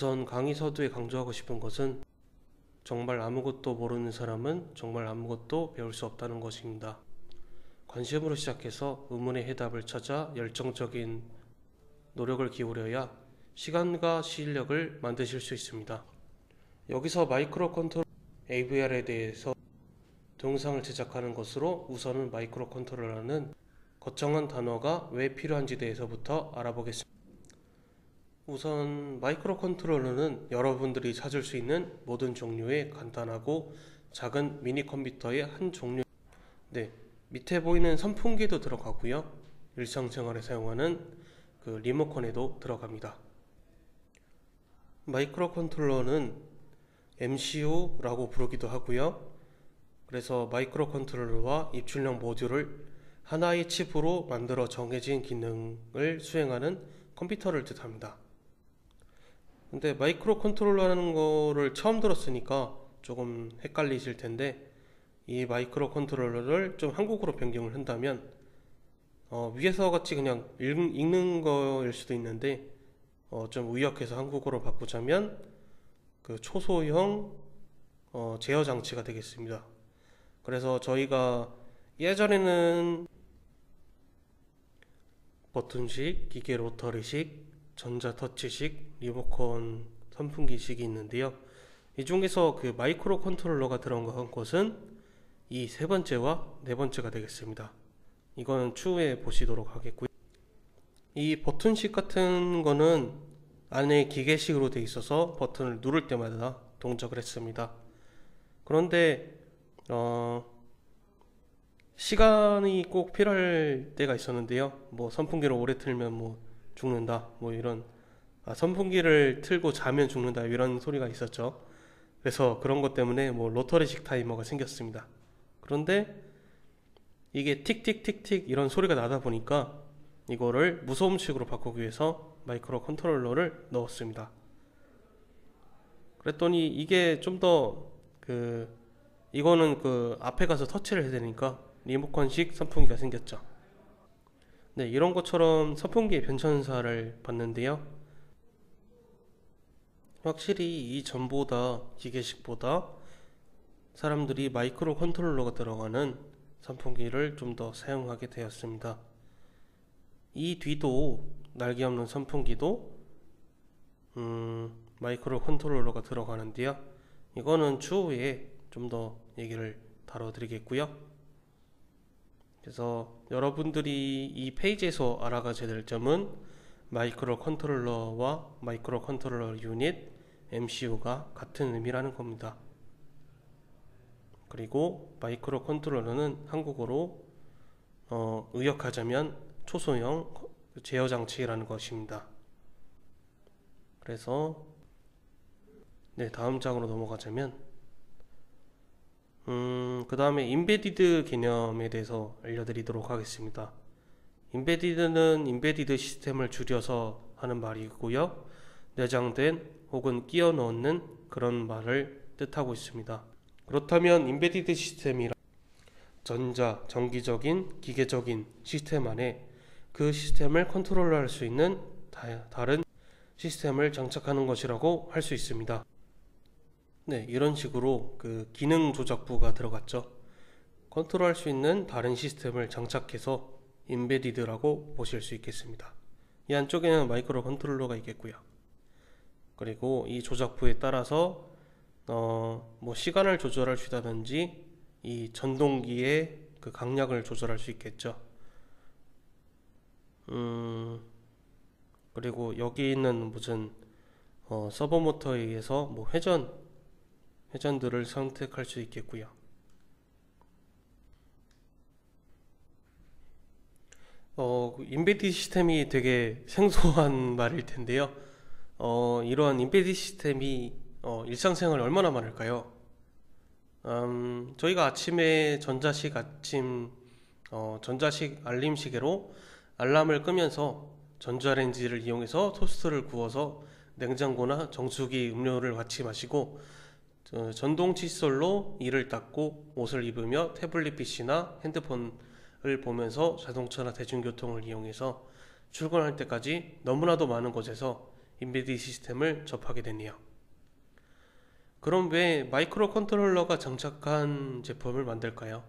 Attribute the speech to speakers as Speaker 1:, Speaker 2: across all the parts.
Speaker 1: 우선 강의 서두에 강조하고 싶은 것은 정말 아무것도 모르는 사람은 정말 아무것도 배울 수 없다는 것입니다. 관심으로 시작해서 의문의 해답을 찾아 열정적인 노력을 기울여야 시간과 실력을 만드실 수 있습니다. 여기서 마이크로 컨트롤러 AVR에 대해서 동영상을 제작하는 것으로 우선은 마이크로 컨트롤러라는 거창한 단어가 왜 필요한지 대해서부터 알아보겠습니다. 우선 마이크로 컨트롤러는 여러분들이 찾을 수 있는 모든 종류의 간단하고 작은 미니 컴퓨터의 한 종류. 밑에 보이는 선풍기도 들어가고요. 일상생활에 사용하는 그 리모컨에도 들어갑니다. 마이크로 컨트롤러는 MCU라고 부르기도 하고요. 그래서 마이크로 컨트롤러와 입출력 모듈을 하나의 칩으로 만들어 정해진 기능을 수행하는 컴퓨터를 뜻합니다. 근데 마이크로 컨트롤러라는 거를 처음 들었으니까 조금 헷갈리실 텐데, 이 마이크로 컨트롤러를 좀 한국어로 변경을 한다면 위에서 같이 그냥 읽는 거일 수도 있는데 좀 의역해서 한국어로 바꾸자면 그 초소형 제어 장치가 되겠습니다. 그래서 저희가 예전에는 버튼식, 기계 로터리식, 전자 터치식, 리모컨 선풍기식이 있는데요. 이 중에서 그 마이크로 컨트롤러가 들어간 것은 이 세 번째와 네 번째가 되겠습니다. 이건 추후에 보시도록 하겠고요. 이 버튼식 같은 거는 안에 기계식으로 되어 있어서 버튼을 누를 때마다 동작을 했습니다. 그런데 시간이 꼭 필요할 때가 있었는데요. 뭐 선풍기를 오래 틀면 뭐 죽는다, 뭐 이런 선풍기를 틀고 자면 죽는다, 이런 소리가 있었죠. 그래서 그런 것 때문에 뭐 로터리식 타이머가 생겼습니다. 그런데 이게 틱틱틱틱 이런 소리가 나다 보니까 이거를 무소음식으로 바꾸기 위해서 마이크로 컨트롤러를 넣었습니다. 그랬더니 이게 좀 더 이거는 그 앞에 가서 터치를 해야 되니까 리모컨식 선풍기가 생겼죠. 이런 것처럼 선풍기의 변천사를 봤는데요. 확실히 이전보다 기계식보다 사람들이 마이크로 컨트롤러가 들어가는 선풍기를 좀 더 사용하게 되었습니다. 이 뒤도 날개 없는 선풍기도 마이크로 컨트롤러가 들어가는데요. 이거는 추후에 좀 더 얘기를 다뤄드리겠고요. 그래서 여러분들이 이 페이지에서 알아가셔야 될 점은 마이크로 컨트롤러와 마이크로 컨트롤러 유닛, MCU가 같은 의미라는 겁니다. 그리고 마이크로 컨트롤러는 한국어로 의역하자면 초소형 제어 장치라는 것입니다. 그래서 다음 장으로 넘어가자면 그 다음에 임베디드 개념에 대해서 알려드리도록 하겠습니다. 임베디드는 임베디드 시스템을 줄여서 하는 말이고요. 내장된 혹은 끼워 넣는 그런 말을 뜻하고 있습니다. 그렇다면 임베디드 시스템이란 전자, 전기적인, 기계적인 시스템 안에 그 시스템을 컨트롤할 수 있는 다른 시스템을 장착하는 것이라고 할 수 있습니다. 이런 식으로 그 기능 조작부가 들어갔죠. 컨트롤할 수 있는 다른 시스템을 장착해서 임베디드라고 보실 수 있겠습니다. 이 안쪽에는 마이크로 컨트롤러가 있겠고요. 그리고 이 조작부에 따라서 뭐 시간을 조절할 수 있다든지 이 전동기의 그 강약을 조절할 수 있겠죠. 그리고 여기 있는 무슨 서버 모터에 의해서 뭐 회전들을 선택할 수 있겠고요. 임베디드 시스템이 되게 생소한 말일 텐데요. 이러한 임베디드 시스템이 일상생활에 얼마나 많을까요? 저희가 아침에 전자식 알림 시계로 알람을 끄면서 전자레인지를 이용해서 토스트를 구워서 냉장고나 정수기 음료를 같이 마시고 전동 칫솔로 이를 닦고 옷을 입으며 태블릿 PC나 핸드폰을 보면서 자동차나 대중교통을 이용해서 출근할 때까지 너무나도 많은 곳에서 인베디드 시스템을 접하게 되네요. 그럼 왜 마이크로 컨트롤러가 장착한 제품을 만들까요?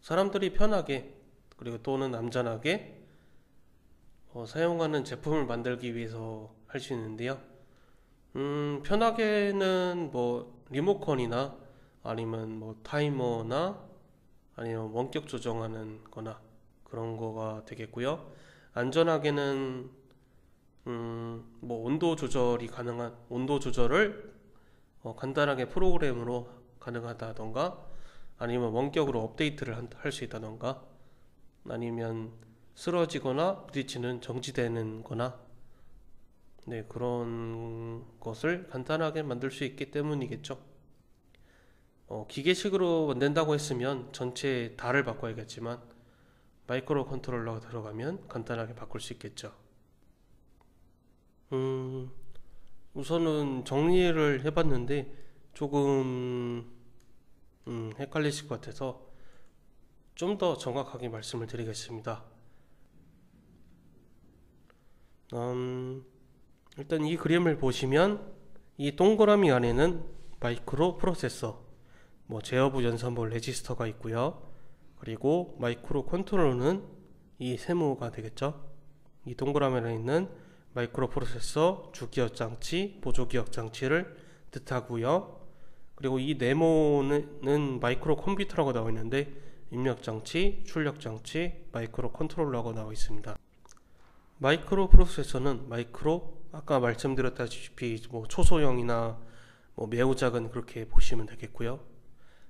Speaker 1: 사람들이 편하게 그리고 또는 안전하게 사용하는 제품을 만들기 위해서 할 수 있는데요. 편하게는 뭐 리모컨이나 아니면 뭐 타이머나 아니면 원격 조정하는 거나 그런 거가 되겠고요. 안전하게는 뭐 온도 조절이 가능한 온도 조절을 간단하게 프로그램으로 가능하다던가 아니면 원격으로 업데이트를 할 수 있다던가 아니면 쓰러지거나 부딪히는 정지되는 거나 네, 그런 것을 간단하게 만들 수 있기 때문이겠죠. 기계식으로 만든다고 했으면 전체 다를 바꿔야겠지만 마이크로 컨트롤러가 들어가면 간단하게 바꿀 수 있겠죠. 우선은 정리를 해봤는데 조금 헷갈리실 것 같아서 좀 더 정확하게 말씀을 드리겠습니다. 일단 이 그림을 보시면 이 동그라미 안에는 마이크로 프로세서, 뭐 제어부 연산부 레지스터가 있고요. 그리고 마이크로 컨트롤러는 이 세모가 되겠죠. 이 동그라미 안에 있는 마이크로 프로세서, 주기억 장치, 보조기억 장치를 뜻하고요. 그리고 이 네모는 마이크로 컴퓨터라고 나와 있는데 입력 장치, 출력 장치, 마이크로 컨트롤러라고 나와 있습니다. 마이크로 프로세서는 아까 말씀드렸다시피 뭐 초소형이나 뭐 매우 작은 그렇게 보시면 되겠고요.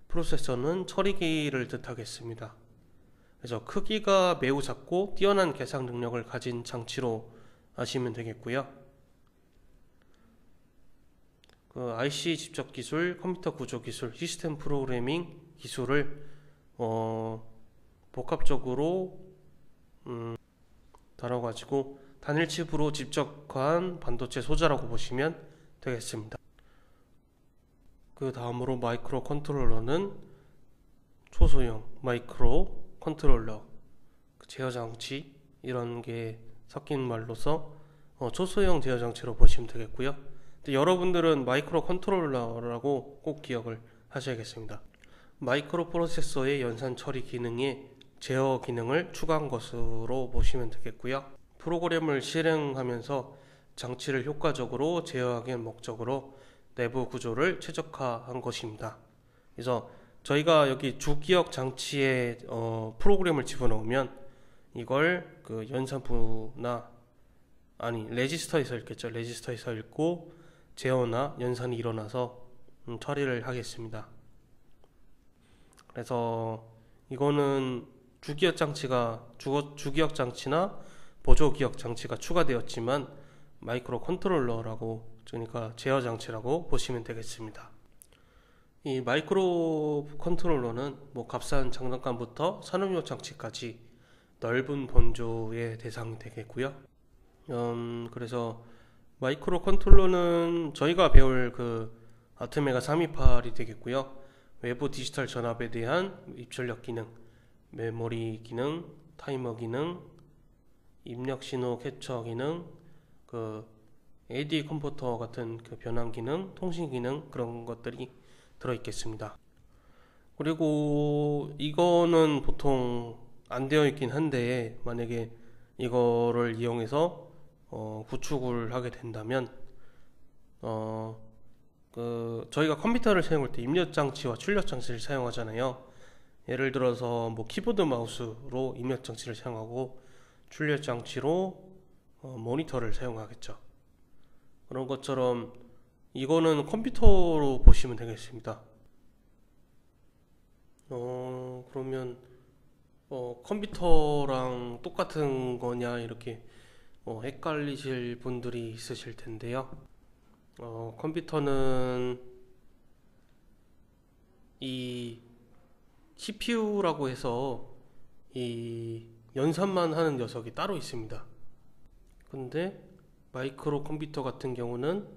Speaker 1: 프로세서는 처리기를 뜻하겠습니다. 그래서 크기가 매우 작고 뛰어난 계산 능력을 가진 장치로 아시면 되겠고요. 그 IC 집적 기술, 컴퓨터 구조 기술, 시스템 프로그래밍 기술을 복합적으로 다뤄가지고 단일 칩으로 집적한 반도체 소자라고 보시면 되겠습니다. 그 다음으로 마이크로 컨트롤러는 초소형 마이크로 컨트롤러, 제어 장치 이런 게 섞인 말로서 초소형 제어 장치로 보시면 되겠고요. 근데 여러분들은 마이크로 컨트롤러라고 꼭 기억을 하셔야겠습니다. 마이크로 프로세서의 연산 처리 기능에 제어 기능을 추가한 것으로 보시면 되겠고요. 프로그램을 실행하면서 장치를 효과적으로 제어하기 위한 목적으로 내부 구조를 최적화한 것입니다. 그래서 저희가 여기 주기억 장치에 프로그램을 집어넣으면 이걸 그 연산부나 레지스터에서 읽겠죠. 레지스터에서 읽고 제어나 연산이 일어나서 처리를 하겠습니다. 그래서 이거는 주기억 장치나 보조기억 장치가 추가되었지만 마이크로 컨트롤러라고, 그러니까 제어 장치라고 보시면 되겠습니다. 이 마이크로 컨트롤러는 뭐 값싼 장난감부터 산업용 장치까지 넓은 범주의 대상이 되겠고요. 그래서 마이크로 컨트롤러는 저희가 배울 그 아트메가 328이 되겠고요. 외부 디지털 전압에 대한 입출력 기능, 메모리 기능, 타이머 기능, 입력 신호 캡처 기능, 그 AD 컨버터 같은 그 변환 기능, 통신 기능 그런 것들이 들어있겠습니다. 그리고 이거는 보통 안 되어 있긴 한데 만약에 이거를 이용해서 구축을 하게 된다면 저희가 컴퓨터를 사용할 때 입력 장치와 출력 장치를 사용하잖아요. 예를 들어서 뭐 키보드 마우스로 입력 장치를 사용하고 출력 장치로 모니터를 사용하겠죠. 그런 것처럼 이거는 컴퓨터로 보시면 되겠습니다. 그러면 컴퓨터랑 똑같은 거냐 이렇게 헷갈리실 분들이 있으실 텐데요. 컴퓨터는 이 CPU라고 해서 이 연산만 하는 녀석이 따로 있습니다. 근데 마이크로 컴퓨터 같은 경우는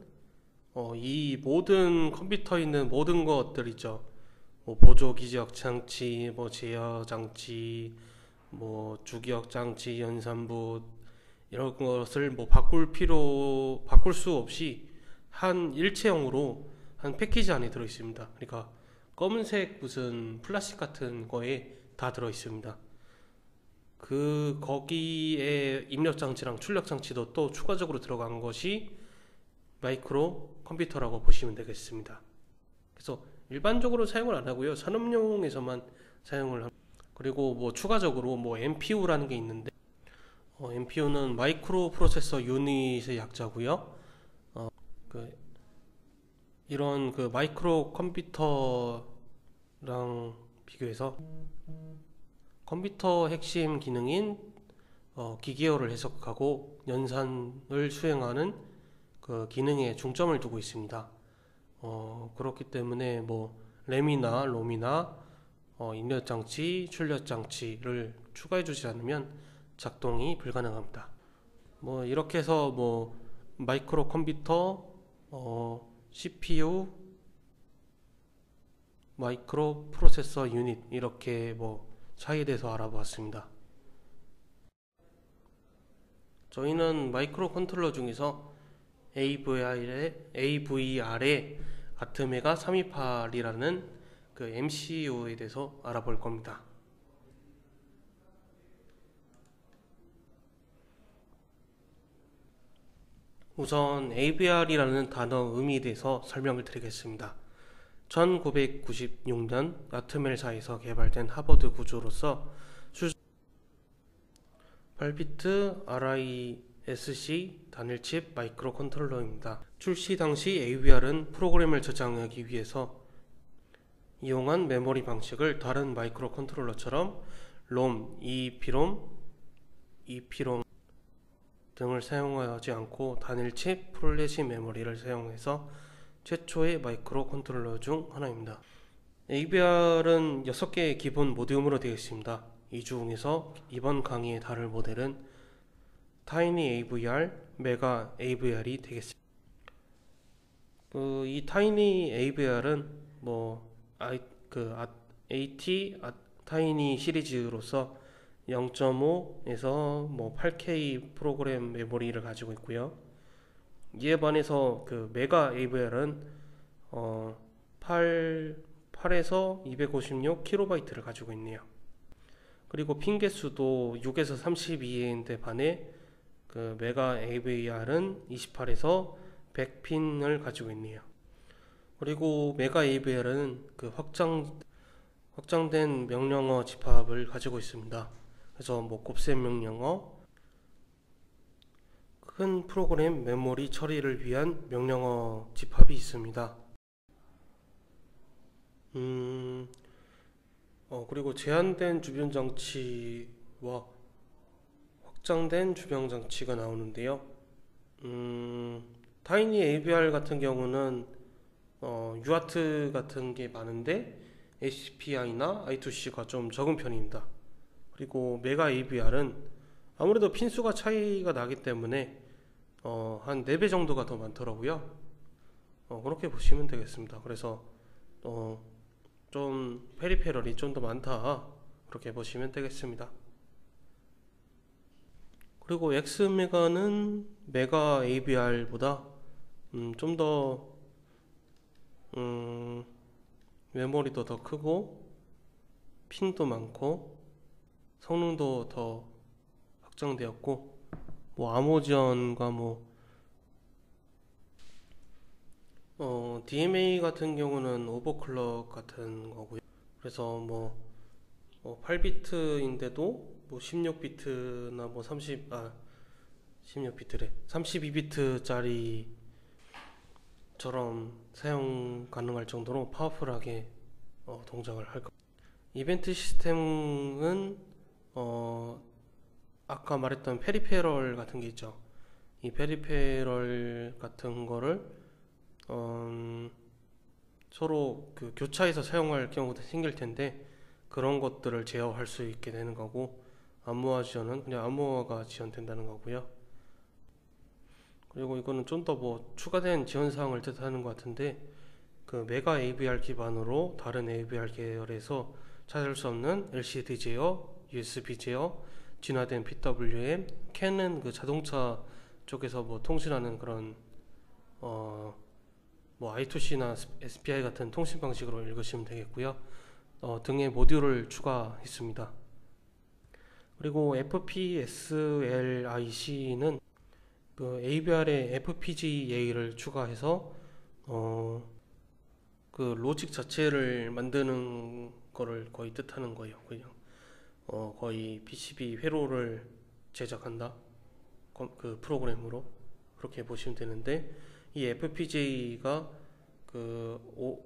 Speaker 1: 이 모든 컴퓨터에 있는 모든 것들 있죠. 뭐 보조 기억 장치, 뭐 제어 장치, 뭐 주기억 장치, 연산부, 이런 것을 뭐 바꿀 수 없이 한 일체형으로 한 패키지 안에 들어 있습니다. 그러니까 검은색 무슨 플라스틱 같은 거에 다 들어 있습니다. 거기에 입력 장치랑 출력 장치도 또 추가적으로 들어간 것이 마이크로 컴퓨터라고 보시면 되겠습니다. 그래서 일반적으로 사용을 안 하고요. 산업용에서만 사용을 합니다. 그리고 뭐 추가적으로 뭐 MPU라는 게 있는데 MPU는 마이크로 프로세서 유닛의 약자고요. 그 이런 그 마이크로 컴퓨터랑 비교해서 컴퓨터 핵심 기능인 기계어를 해석하고 연산을 수행하는 그 기능에 중점을 두고 있습니다. 그렇기 때문에 뭐 램이나 롬이나 입력 장치, 출력 장치를 추가해 주지 않으면 작동이 불가능합니다. 뭐 이렇게 해서 뭐 마이크로 컴퓨터, CPU, 마이크로 프로세서 유닛 이렇게 뭐 차이에 대해서 알아보았습니다. 저희는 마이크로 컨트롤러 중에서 AVR의 아트메가 328이라는 그 MCU에 대해서 알아볼 겁니다. 우선 AVR이라는 단어 의미에 대해서 설명을 드리겠습니다. 1996년 아트멜사에서 개발된 하버드 구조로서 8비트 RISC 단일칩 마이크로 컨트롤러입니다. 출시 당시 AVR은 프로그램을 저장하기 위해서 이용한 메모리 방식을 다른 마이크로 컨트롤러처럼 롬, EEPROM 등을 사용하지 않고 단일칩 플래시 메모리를 사용해서 최초의 마이크로 컨트롤러 중 하나입니다. AVR은 6개의 기본 모듈으로 되어 있습니다. 이 중에서 이번 강의에 다룰 모델은 타이니 AVR, 메가 AVR이 되겠습니다. 이 타이니 AVR은 AT 타이니 시리즈로서 0.5에서 8K 프로그램 메모리를 가지고 있고요. 이에 반해서 그 메가 AVR은 8에서 256KB를 가지고 있네요. 그리고 핀 개수도 6에서 32인데 반해 그 메가 AVR은 28에서 100핀을 가지고 있네요. 그리고 메가 AVR은 그 확장된 명령어 집합을 가지고 있습니다. 그래서 뭐 곱셈 명령어, 큰 프로그램 메모리 처리를 위한 명령어 집합이 있습니다. 그리고 제한된 주변 장치와 확장된 주변 장치가 나오는데요. 타이니 AVR 같은 경우는 UART 같은 게 많은데 HCPI나 I2C가 좀 적은 편입니다. 그리고 메가 AVR은 아무래도 핀수가 차이가 나기 때문에 한 4배 정도가 더 많더라고요. 그렇게 보시면 되겠습니다. 그래서 좀 페리페럴이 좀 더 많다, 그렇게 보시면 되겠습니다. 그리고 X메가는 메가 AVR보다 좀 더 메모리도 더 크고 핀도 많고 성능도 더 확장되었고 암호 지원과 DMA 같은 경우는 오버클럭 같은 거고요. 그래서 8비트인데도 16비트나 32비트짜리처럼 사용 가능할 정도로 파워풀하게 동작을 할 겁니다. 이벤트 시스템은 아까 말했던 페리페럴 같은 게 있죠. 이 페리페럴 같은 거를 서로 그 교차해서 사용할 경우도 생길 텐데 그런 것들을 제어할 수 있게 되는 거고, 암호화 지원은 그냥 암호화가 지원된다는 거고요. 그리고 이거는 좀 더 추가된 지원 사항을 뜻하는 것 같은데, 그 메가 AVR 기반으로 다른 AVR 계열에서 찾을 수 없는 LCD 제어, USB 제어, 진화된 PWM, 캔은 그 자동차 쪽에서 뭐 통신하는 그런 뭐 I2C나 SPI 같은 통신 방식으로 읽으시면 되겠고요. 등의 모듈을 추가했습니다. 그리고 FPSLIC는 그 AVR에 FPGA를 추가해서 그 로직 자체를 만드는 거를 거의 뜻하는 거예요. 그냥 거의 PCB 회로를 제작한다. 그 프로그램으로 그렇게 보시면 되는데, 이 FPGA가 그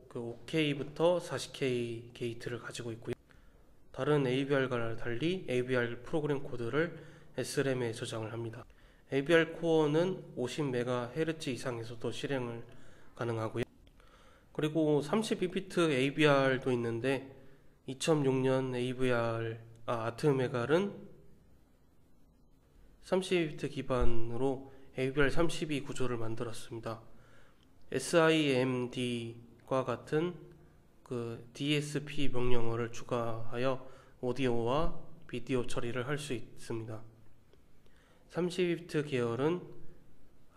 Speaker 1: 5K부터 40K 게이트를 가지고 있고요. 다른 AVR과 달리 AVR 프로그램 코드를 SRAM에 저장을 합니다. AVR 코어는 50MHz 이상에서도 실행을 가능하고요. 그리고 32비트 AVR도 있는데 2006년 아트메갈은 32비트 기반으로 AVR32 구조를 만들었습니다. SIMD과 같은 그 DSP 명령어를 추가하여 오디오와 비디오 처리를 할 수 있습니다. 32비트 계열은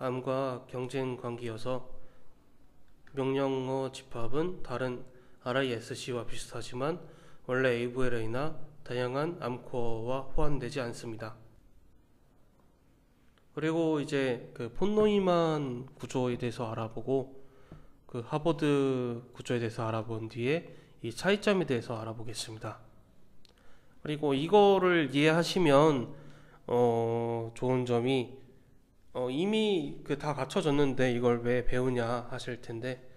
Speaker 1: ARM과 경쟁 관계여서 명령어 집합은 다른 RISC와 비슷하지만 원래 AVLA나 다양한 암코어와 호환되지 않습니다. 그리고 이제 그 폰 노이만 구조에 대해서 알아보고 그 하버드 구조에 대해서 알아본 뒤에 이 차이점에 대해서 알아보겠습니다. 그리고 이거를 이해하시면 좋은 점이 이미 그 다 갖춰졌는데 이걸 왜 배우냐 하실 텐데,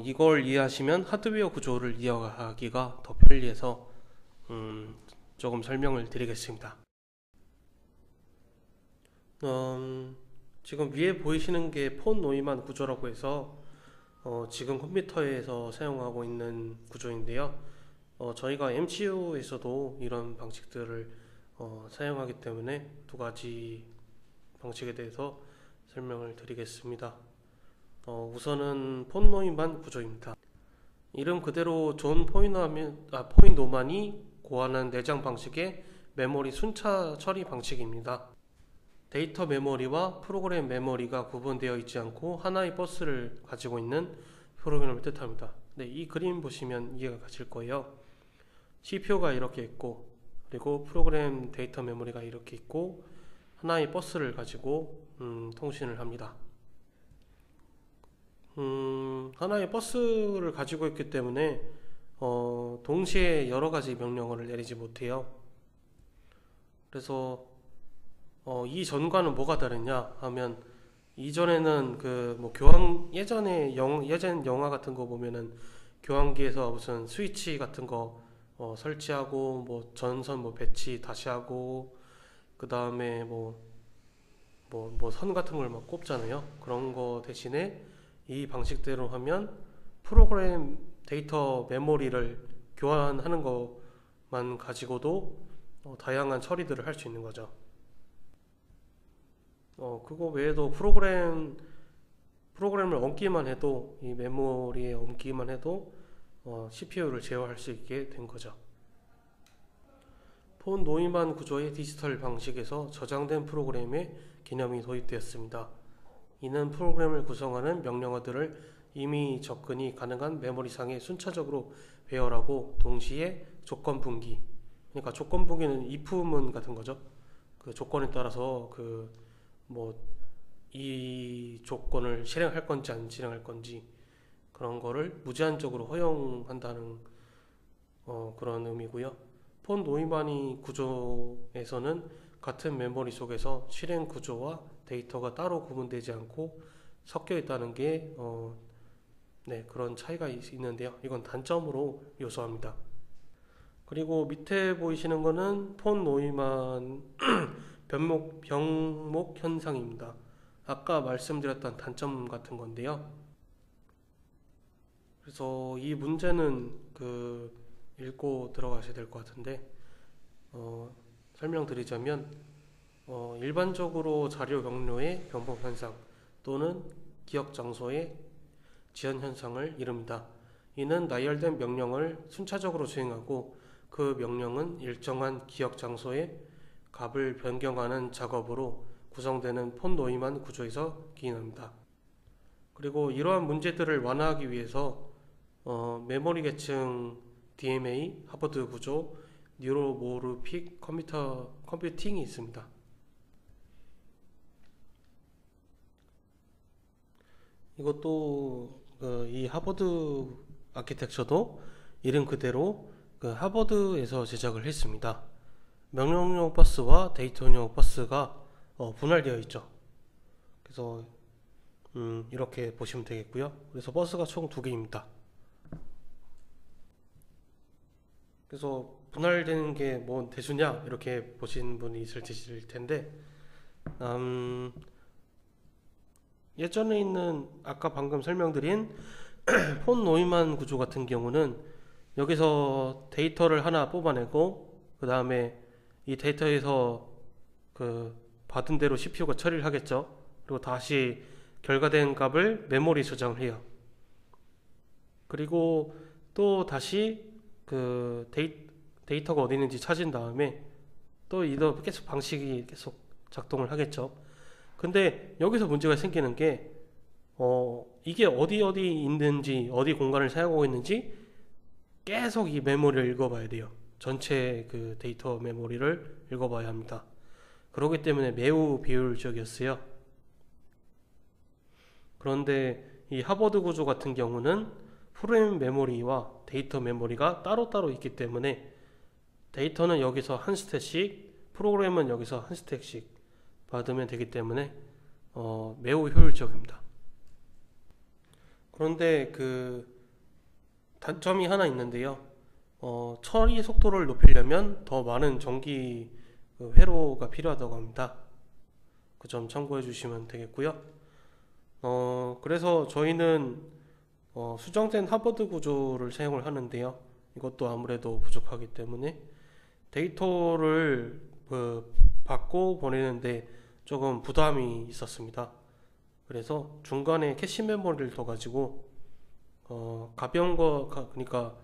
Speaker 1: 이걸 이해하시면 하드웨어 구조를 이해하기가 더 편리해서 조금 설명을 드리겠습니다. 지금 위에 보이시는 게 폰 노이만 구조라고 해서 지금 컴퓨터에서 사용하고 있는 구조인데요. 저희가 MCU에서도 이런 방식들을 사용하기 때문에 두 가지 방식에 대해서 설명을 드리겠습니다. 우선은 폰 노이만 구조입니다. 이름 그대로 존 포인노만이 고안한 내장 방식의 메모리 순차 처리 방식입니다. 데이터 메모리와 프로그램 메모리가 구분되어 있지 않고 하나의 버스를 가지고 있는 프로그램을 뜻합니다. 네, 이 그림 보시면 이해가 가실 거예요. CPU가 이렇게 있고, 그리고 프로그램 데이터 메모리가 이렇게 있고, 하나의 버스를 가지고 통신을 합니다. 하나의 버스를 가지고 있기 때문에 동시에 여러 가지 명령어를 내리지 못해요. 그래서 이전과는 뭐가 다르냐 하면, 이전에는 그 뭐 예전 영화 같은 거 보면은 교환기에서 무슨 스위치 같은 거 설치하고 뭐 전선 뭐 배치 다시 하고, 그 다음에 뭐 선 같은 걸 막 꼽잖아요. 그런 거 대신에 이 방식대로 하면 프로그램 데이터 메모리를 교환하는 것만 가지고도 다양한 처리들을 할 수 있는 거죠. 그거 외에도 프로그램을 옮기만 해도, 이 메모리에 옮기만 해도 CPU를 제어할 수 있게 된 거죠. 폰 노이만 구조의 디지털 방식에서 저장된 프로그램의 개념이 도입되었습니다. 이는 프로그램을 구성하는 명령어들을 이미 접근이 가능한 메모리상에 순차적으로 배열하고 동시에 조건 분기, 그러니까 조건 분기는 if문 같은 거죠. 그 조건에 따라서 이 조건을 실행할 건지 안 실행할 건지 그런 거를 무제한적으로 허용한다는 그런 의미고요. 폰 노이만이 구조에서는 같은 메모리 속에서 실행 구조와 데이터가 따로 구분되지 않고 섞여 있다는 게 그런 차이가 있는데요. 이건 단점으로 요소합니다. 그리고 밑에 보이시는 거는 폰 노이만 병목 현상입니다. 아까 말씀드렸던 단점 같은 건데요. 그래서 이 문제는 읽고 들어가셔야 될 것 같은데, 설명드리자면 일반적으로 자료 경로의 변복 현상 또는 기억 장소의 지연 현상을 이릅니다. 이는 나열된 명령을 순차적으로 수행하고 그 명령은 일정한 기억 장소에 값을 변경하는 작업으로 구성되는 폰 노이만 구조에서 기인합니다. 그리고 이러한 문제들을 완화하기 위해서 메모리 계층 DMA 하버드 구조 뉴로모르픽 컴퓨팅이 있습니다. 이것도 이 하버드 아키텍처도 이름 그대로 하버드에서 제작을 했습니다. 명령용 버스와 데이터용 버스가 분할되어 있죠. 그래서 이렇게 보시면 되겠고요. 그래서 버스가 총 2개입니다. 그래서 분할되는 게 뭐 대수냐 이렇게 보시는 분이 있을 텐데 예전에 있는 아까 방금 설명드린 폰 노이만 구조 같은 경우는 여기서 데이터를 하나 뽑아내고 그 다음에 이 데이터에서 받은 대로 CPU가 처리를 하겠죠. 그리고 다시 결과된 값을 메모리 저장을 해요. 그리고 또 다시 데이터가 어디 있는지 찾은 다음에 또 이거 계속 방식이 계속 작동을 하겠죠. 근데 여기서 문제가 생기는 게 이게 어디 있는지 어디 공간을 사용하고 있는지 계속 이 메모리를 읽어봐야 돼요. 전체 데이터 메모리를 읽어봐야 합니다. 그렇기 때문에 매우 비효율적이었어요. 그런데 이 하버드 구조 같은 경우는 프로그램 메모리와 데이터 메모리가 따로따로 있기 때문에 데이터는 여기서 한 스택씩, 프로그램은 여기서 한 스택씩 받으면 되기 때문에 매우 효율적입니다. 그런데 단점이 하나 있는데요. 처리 속도를 높이려면 더 많은 전기 회로가 필요하다고 합니다. 그 점 참고해 주시면 되겠고요. 그래서 저희는 수정된 하버드 구조를 사용을 하는데요. 이것도 아무래도 부족하기 때문에 데이터를 받고 보내는데 조금 부담이 있었습니다. 그래서 중간에 캐시 메모리를 더 가지고 가벼운 거, 그러니까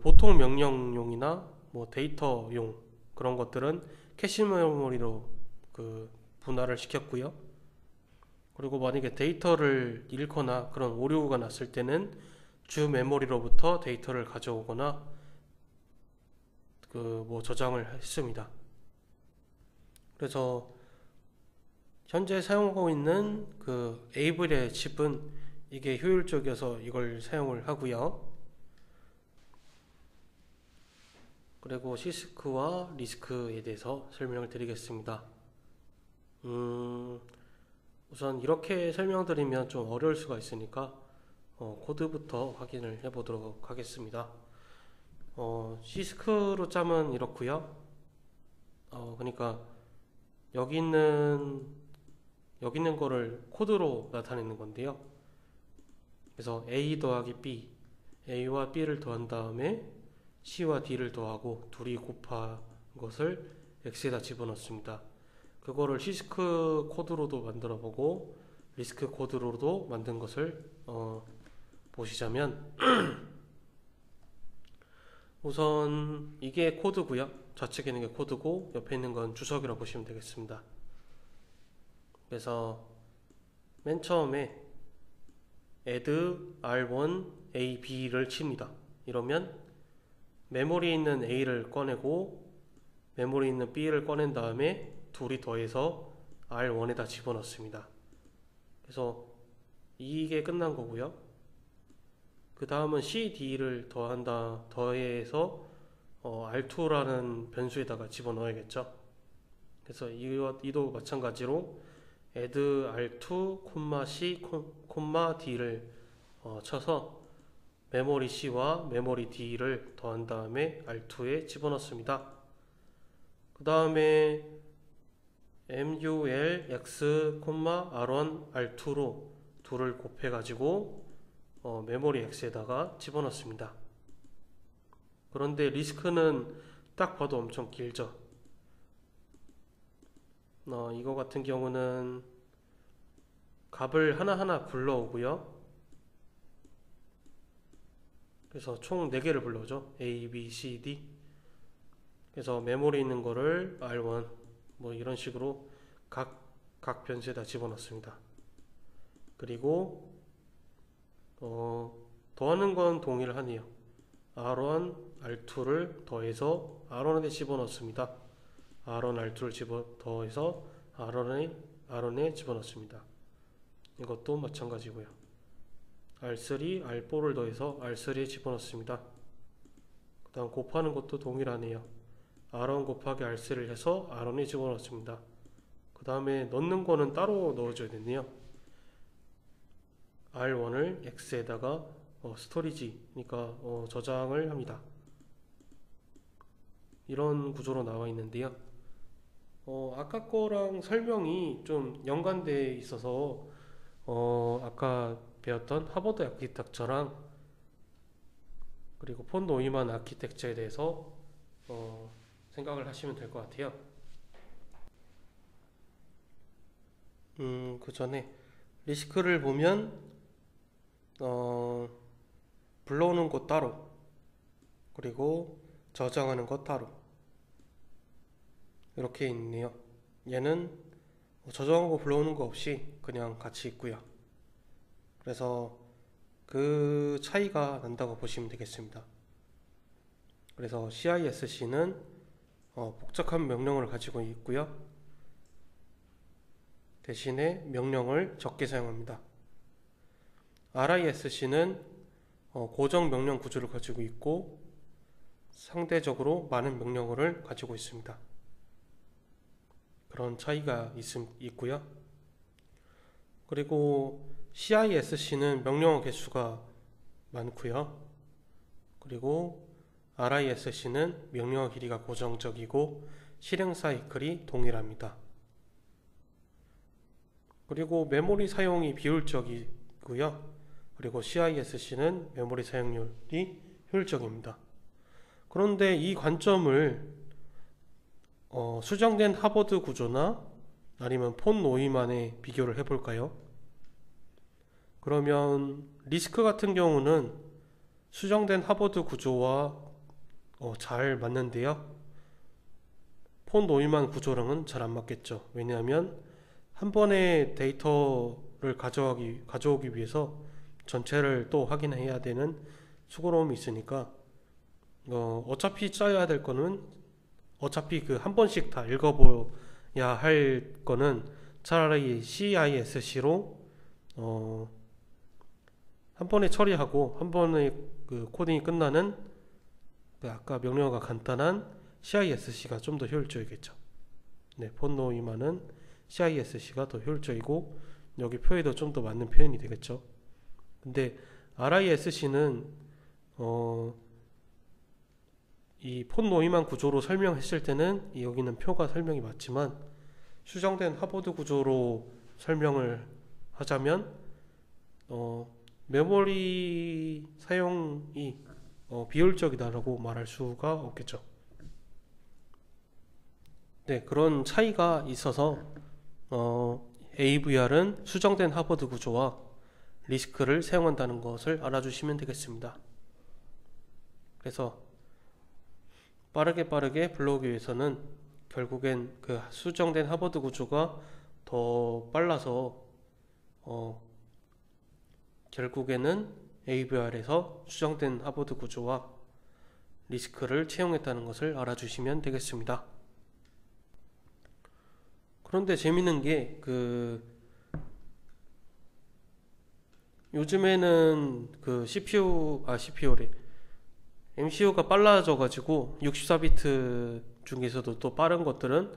Speaker 1: 보통 명령용이나 뭐 데이터용 그런 것들은 캐시 메모리로 분할을 시켰고요. 그리고 만약에 데이터를 잃거나 그런 오류가 났을 때는 주 메모리로부터 데이터를 가져오거나 뭐 저장을 했습니다. 그래서 현재 사용하고 있는 에이블의 칩은 이게 효율적이어서 이걸 사용을 하고요. 그리고 시스크와 리스크에 대해서 설명을 드리겠습니다. 우선 이렇게 설명드리면 좀 어려울 수가 있으니까 코드부터 확인을 해보도록 하겠습니다. 시스크로 짜면 이렇고요. 그러니까 여기 있는 거를 코드로 나타내는 건데요. 그래서 A 더하기 B, A와 B를 더한 다음에 C와 D를 더하고 둘이 곱한 것을 X에다 집어넣습니다. 그거를 시스크 코드로도 만들어 보고 리스크 코드로도 만든 것을 보시자면 우선 이게 코드고요. 좌측에 있는 게 코드고 옆에 있는 건 주석이라고 보시면 되겠습니다. 그래서 맨 처음에 add r1 a b를 칩니다. 이러면 메모리에 있는 a를 꺼내고 메모리에 있는 b를 꺼낸 다음에 둘이 더해서 r1에다 집어넣습니다. 그래서 이게 끝난 거고요. 그 다음은 cd를 더해서 r2라는 변수에다가 집어넣어야겠죠. 그래서 이도 마찬가지로 add r2, c, d를 쳐서 메모리 c와 메모리 d를 더한 다음에 r2에 집어넣습니다. 그 다음에 mul x, r1, r2로 둘을 곱해가지고 메모리 x에다가 집어넣습니다. 그런데 리스크는 딱 봐도 엄청 길죠. 이거 같은 경우는 값을 하나하나 불러오고요. 그래서 총 4개를 불러오죠. A, B, C, D. 그래서 메모리 있는 거를 R1 뭐 이런 식으로 각 변수에다 집어넣습니다. 그리고 더하는 건 동일하네요. R1, R2를 더해서 R1에 집어넣습니다. R1, R2를 더해서 R1에 집어넣습니다. 이것도 마찬가지고요. R3, R4를 더해서 R3에 집어넣습니다. 그 다음 곱하는 것도 동일하네요. R1 곱하기 R3를 해서 R1에 집어넣습니다. 그 다음에 넣는 거는 따로 넣어줘야 되네요. R1을 X에다가 스토리지, 그러니까 저장을 합니다. 이런 구조로 나와 있는데요. 아까 거랑 설명이 좀 연관되어 있어서 아까 배웠던 하버드 아키텍처랑 그리고 폰 노이만 아키텍처에 대해서 생각을 하시면 될 것 같아요. 그 전에 리스크를 보면 불러오는 것 따로, 그리고 저장하는 것 따로 이렇게 있네요. 얘는 저장하고 불러오는 거 없이 그냥 같이 있고요. 그래서 그 차이가 난다고 보시면 되겠습니다. 그래서 CISC는 복잡한 명령을 가지고 있고요. 대신에 명령을 적게 사용합니다. RISC는 고정 명령 구조를 가지고 있고 상대적으로 많은 명령어를 가지고 있습니다. 그런 차이가 있고요. 그리고 CISC는 명령어 개수가 많고요. 그리고 RISC는 명령어 길이가 고정적이고 실행 사이클이 동일합니다. 그리고 메모리 사용이 비효율적이고요. 그리고 CISC는 메모리 사용률이 효율적입니다. 그런데 이 관점을 수정된 하버드 구조나 아니면 폰 노이만에 비교를 해볼까요? 그러면 리스크 같은 경우는 수정된 하버드 구조와 잘 맞는데요. 폰 노이만 구조랑은 잘 안 맞겠죠. 왜냐하면 한 번에 데이터를 가져오기 위해서 전체를 또 확인해야 되는 수고로움이 있으니까 어차피 짜야 될 거는 어차피 그 한 번씩 다 읽어보야 할 거는 차라리 CISC로 한 번에 처리하고 한 번에 그 코딩이 끝나는 그 아까 명령어가 간단한 CISC가 좀 더 효율적이겠죠. 네, 폰 노이만은 CISC가 더 효율적이고 여기 표에도 좀 더 맞는 표현이 되겠죠. 근데 RISC는 이 폰 노이만 구조로 설명했을 때는 여기는 표가 설명이 맞지만 수정된 하버드 구조로 설명을 하자면 메모리 사용이 비효율적이다라고 말할 수가 없겠죠. 네, 그런 차이가 있어서 AVR은 수정된 하버드 구조와 리스크를 사용한다는 것을 알아주시면 되겠습니다. 그래서 빠르게 불러오기 위해서는 결국엔 그 수정된 하버드 구조가 더 빨라서 결국에는 AVR에서 수정된 하버드 구조와 리스크를 채용했다는 것을 알아주시면 되겠습니다. 그런데 재밌는 게 요즘에는 그 CPU래 MCU가 빨라져 가지고 64비트 중에서도 또 빠른 것들은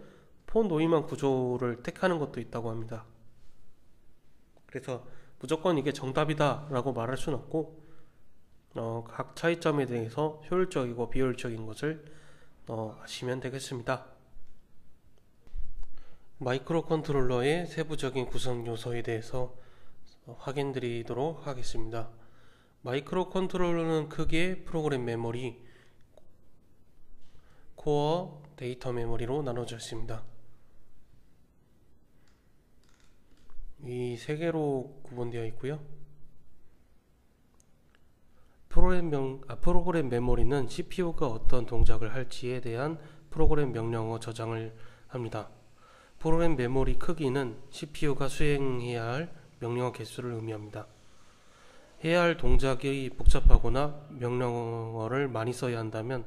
Speaker 1: 폰 노이만 구조를 택하는 것도 있다고 합니다. 그래서 무조건 이게 정답이다 라고 말할 수는 없고 각 차이점에 대해서 효율적이고 비효율적인 것을 아시면 되겠습니다. 마이크로 컨트롤러의 세부적인 구성 요소에 대해서 확인드리도록 하겠습니다. 마이크로 컨트롤러는 크게 프로그램 메모리, 코어, 데이터 메모리로 나눠져 있습니다. 이 세 개로 구분되어 있고요. 프로그램 메모리는 CPU가 어떤 동작을 할지에 대한 프로그램 명령어 저장을 합니다. 프로그램 메모리 크기는 CPU가 수행해야 할 명령어 개수를 의미합니다. 해야 할 동작이 복잡하거나 명령어를 많이 써야 한다면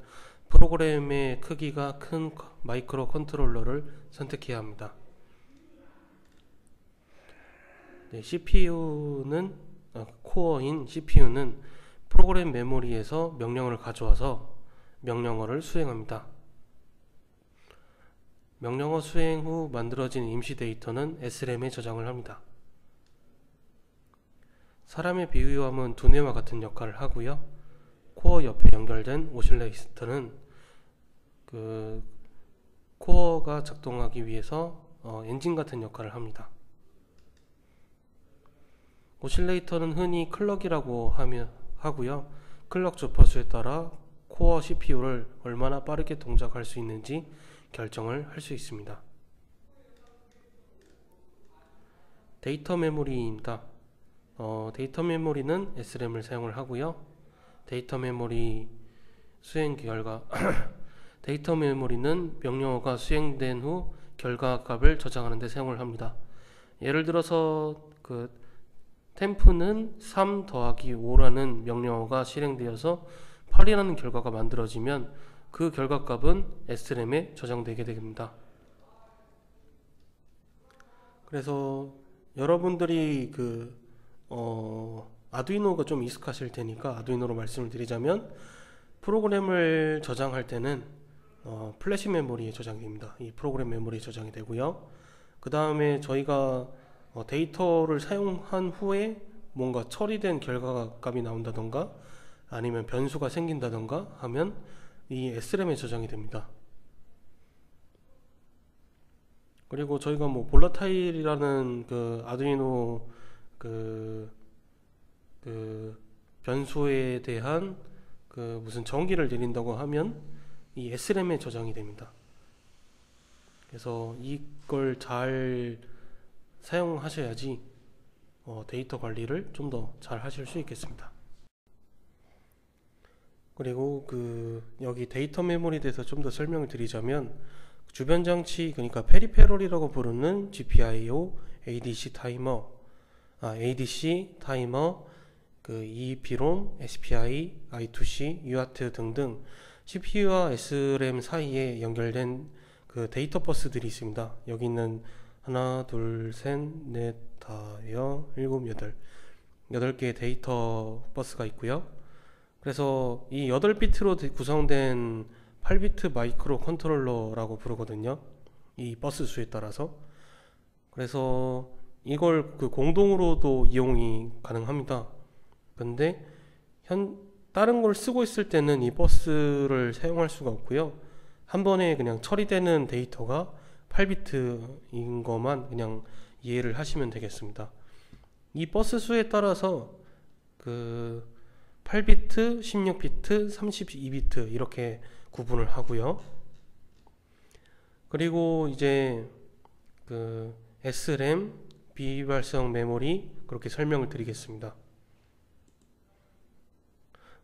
Speaker 1: 프로그램의 크기가 큰 마이크로 컨트롤러를 선택해야 합니다. 코어인 CPU는 프로그램 메모리에서 명령어를 가져와서 명령어를 수행합니다. 명령어 수행 후 만들어진 임시 데이터는 SRAM에 저장을 합니다. 사람의 비유함은 두뇌와 같은 역할을 하고요. 코어 옆에 연결된 오실레이터는 코어가 작동하기 위해서 엔진 같은 역할을 합니다. 오실레이터는 흔히 클럭이라고 하고요. 클럭 주파수에 따라 코어 CPU를 얼마나 빠르게 동작할 수 있는지 결정을 할 수 있습니다. 데이터 메모리입니다. 데이터 메모리는 SRAM을 사용을 하고요. 데이터 메모리 수행 결과 데이터 메모리는 명령어가 수행된 후 결과값을 저장하는 데 사용을 합니다. 예를 들어서 템프는 3 더하기 5라는 명령어가 실행되어서 8이라는 결과가 만들어지면 그 결과값은 SRAM에 저장되게 됩니다. 그래서 여러분들이 아두이노가 좀 익숙하실 테니까 아두이노로 말씀을 드리자면 프로그램을 저장할 때는 플래시 메모리에 저장이 됩니다. 이 프로그램 메모리에 저장이 되고요. 그 다음에 저희가 데이터를 사용한 후에 뭔가 처리된 결과값이 나온다던가 아니면 변수가 생긴다던가 하면 이 SRAM에 저장이 됩니다. 그리고 저희가 볼라타일이라는 아두이노 변수에 대한 무슨 전기를 내린다고 하면 이 SRAM에 저장이 됩니다. 그래서 이걸 잘 사용하셔야지 데이터 관리를 좀 더 잘 하실 수 있겠습니다. 그리고 여기 데이터 메모리에 대해서 좀 더 설명을 드리자면 주변 장치, 그러니까 페리페럴이라고 부르는 GPIO, ADC 타이머, EEPROM, SPI, I2C, UART 등등 CPU와 SRAM 사이에 연결된 데이터 버스들이 있습니다. 여기는 하나, 둘, 셋, 넷, 다섯, 일곱, 여덟 개의 데이터 버스가 있고요. 그래서 이 8비트로 구성된 8비트 마이크로 컨트롤러라고 부르거든요. 이 버스 수에 따라서. 그래서 이걸 공동으로도 이용이 가능합니다. 근데 다른 걸 쓰고 있을 때는 이 버스를 사용할 수가 없고요. 한 번에 그냥 처리되는 데이터가 8비트인 것만 그냥 이해를 하시면 되겠습니다. 이 버스 수에 따라서 8비트, 16비트, 32비트 이렇게 구분을 하고요. 그리고 이제 SRAM, 비발성 메모리 그렇게 설명을 드리겠습니다.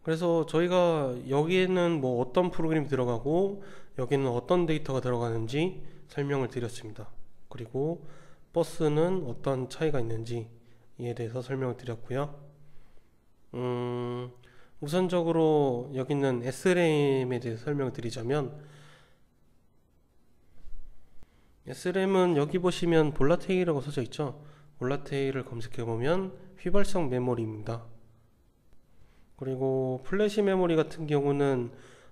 Speaker 1: 그래서 저희가 여기에는 어떤 프로그램이 들어가고 여기는 어떤 데이터가 들어가는지 설명을 드렸습니다. 그리고 버스는 어떤 차이가 있는지에 대해서 설명을 드렸고요. 우선적으로 여기 있는 SRAM에 대해서 설명을 드리자면 SRAM은 여기 보시면 볼라테일이라고 써져 있죠. 볼라테일을 검색해 보면 휘발성 메모리입니다. 그리고 플래시 메모리 같은 경우는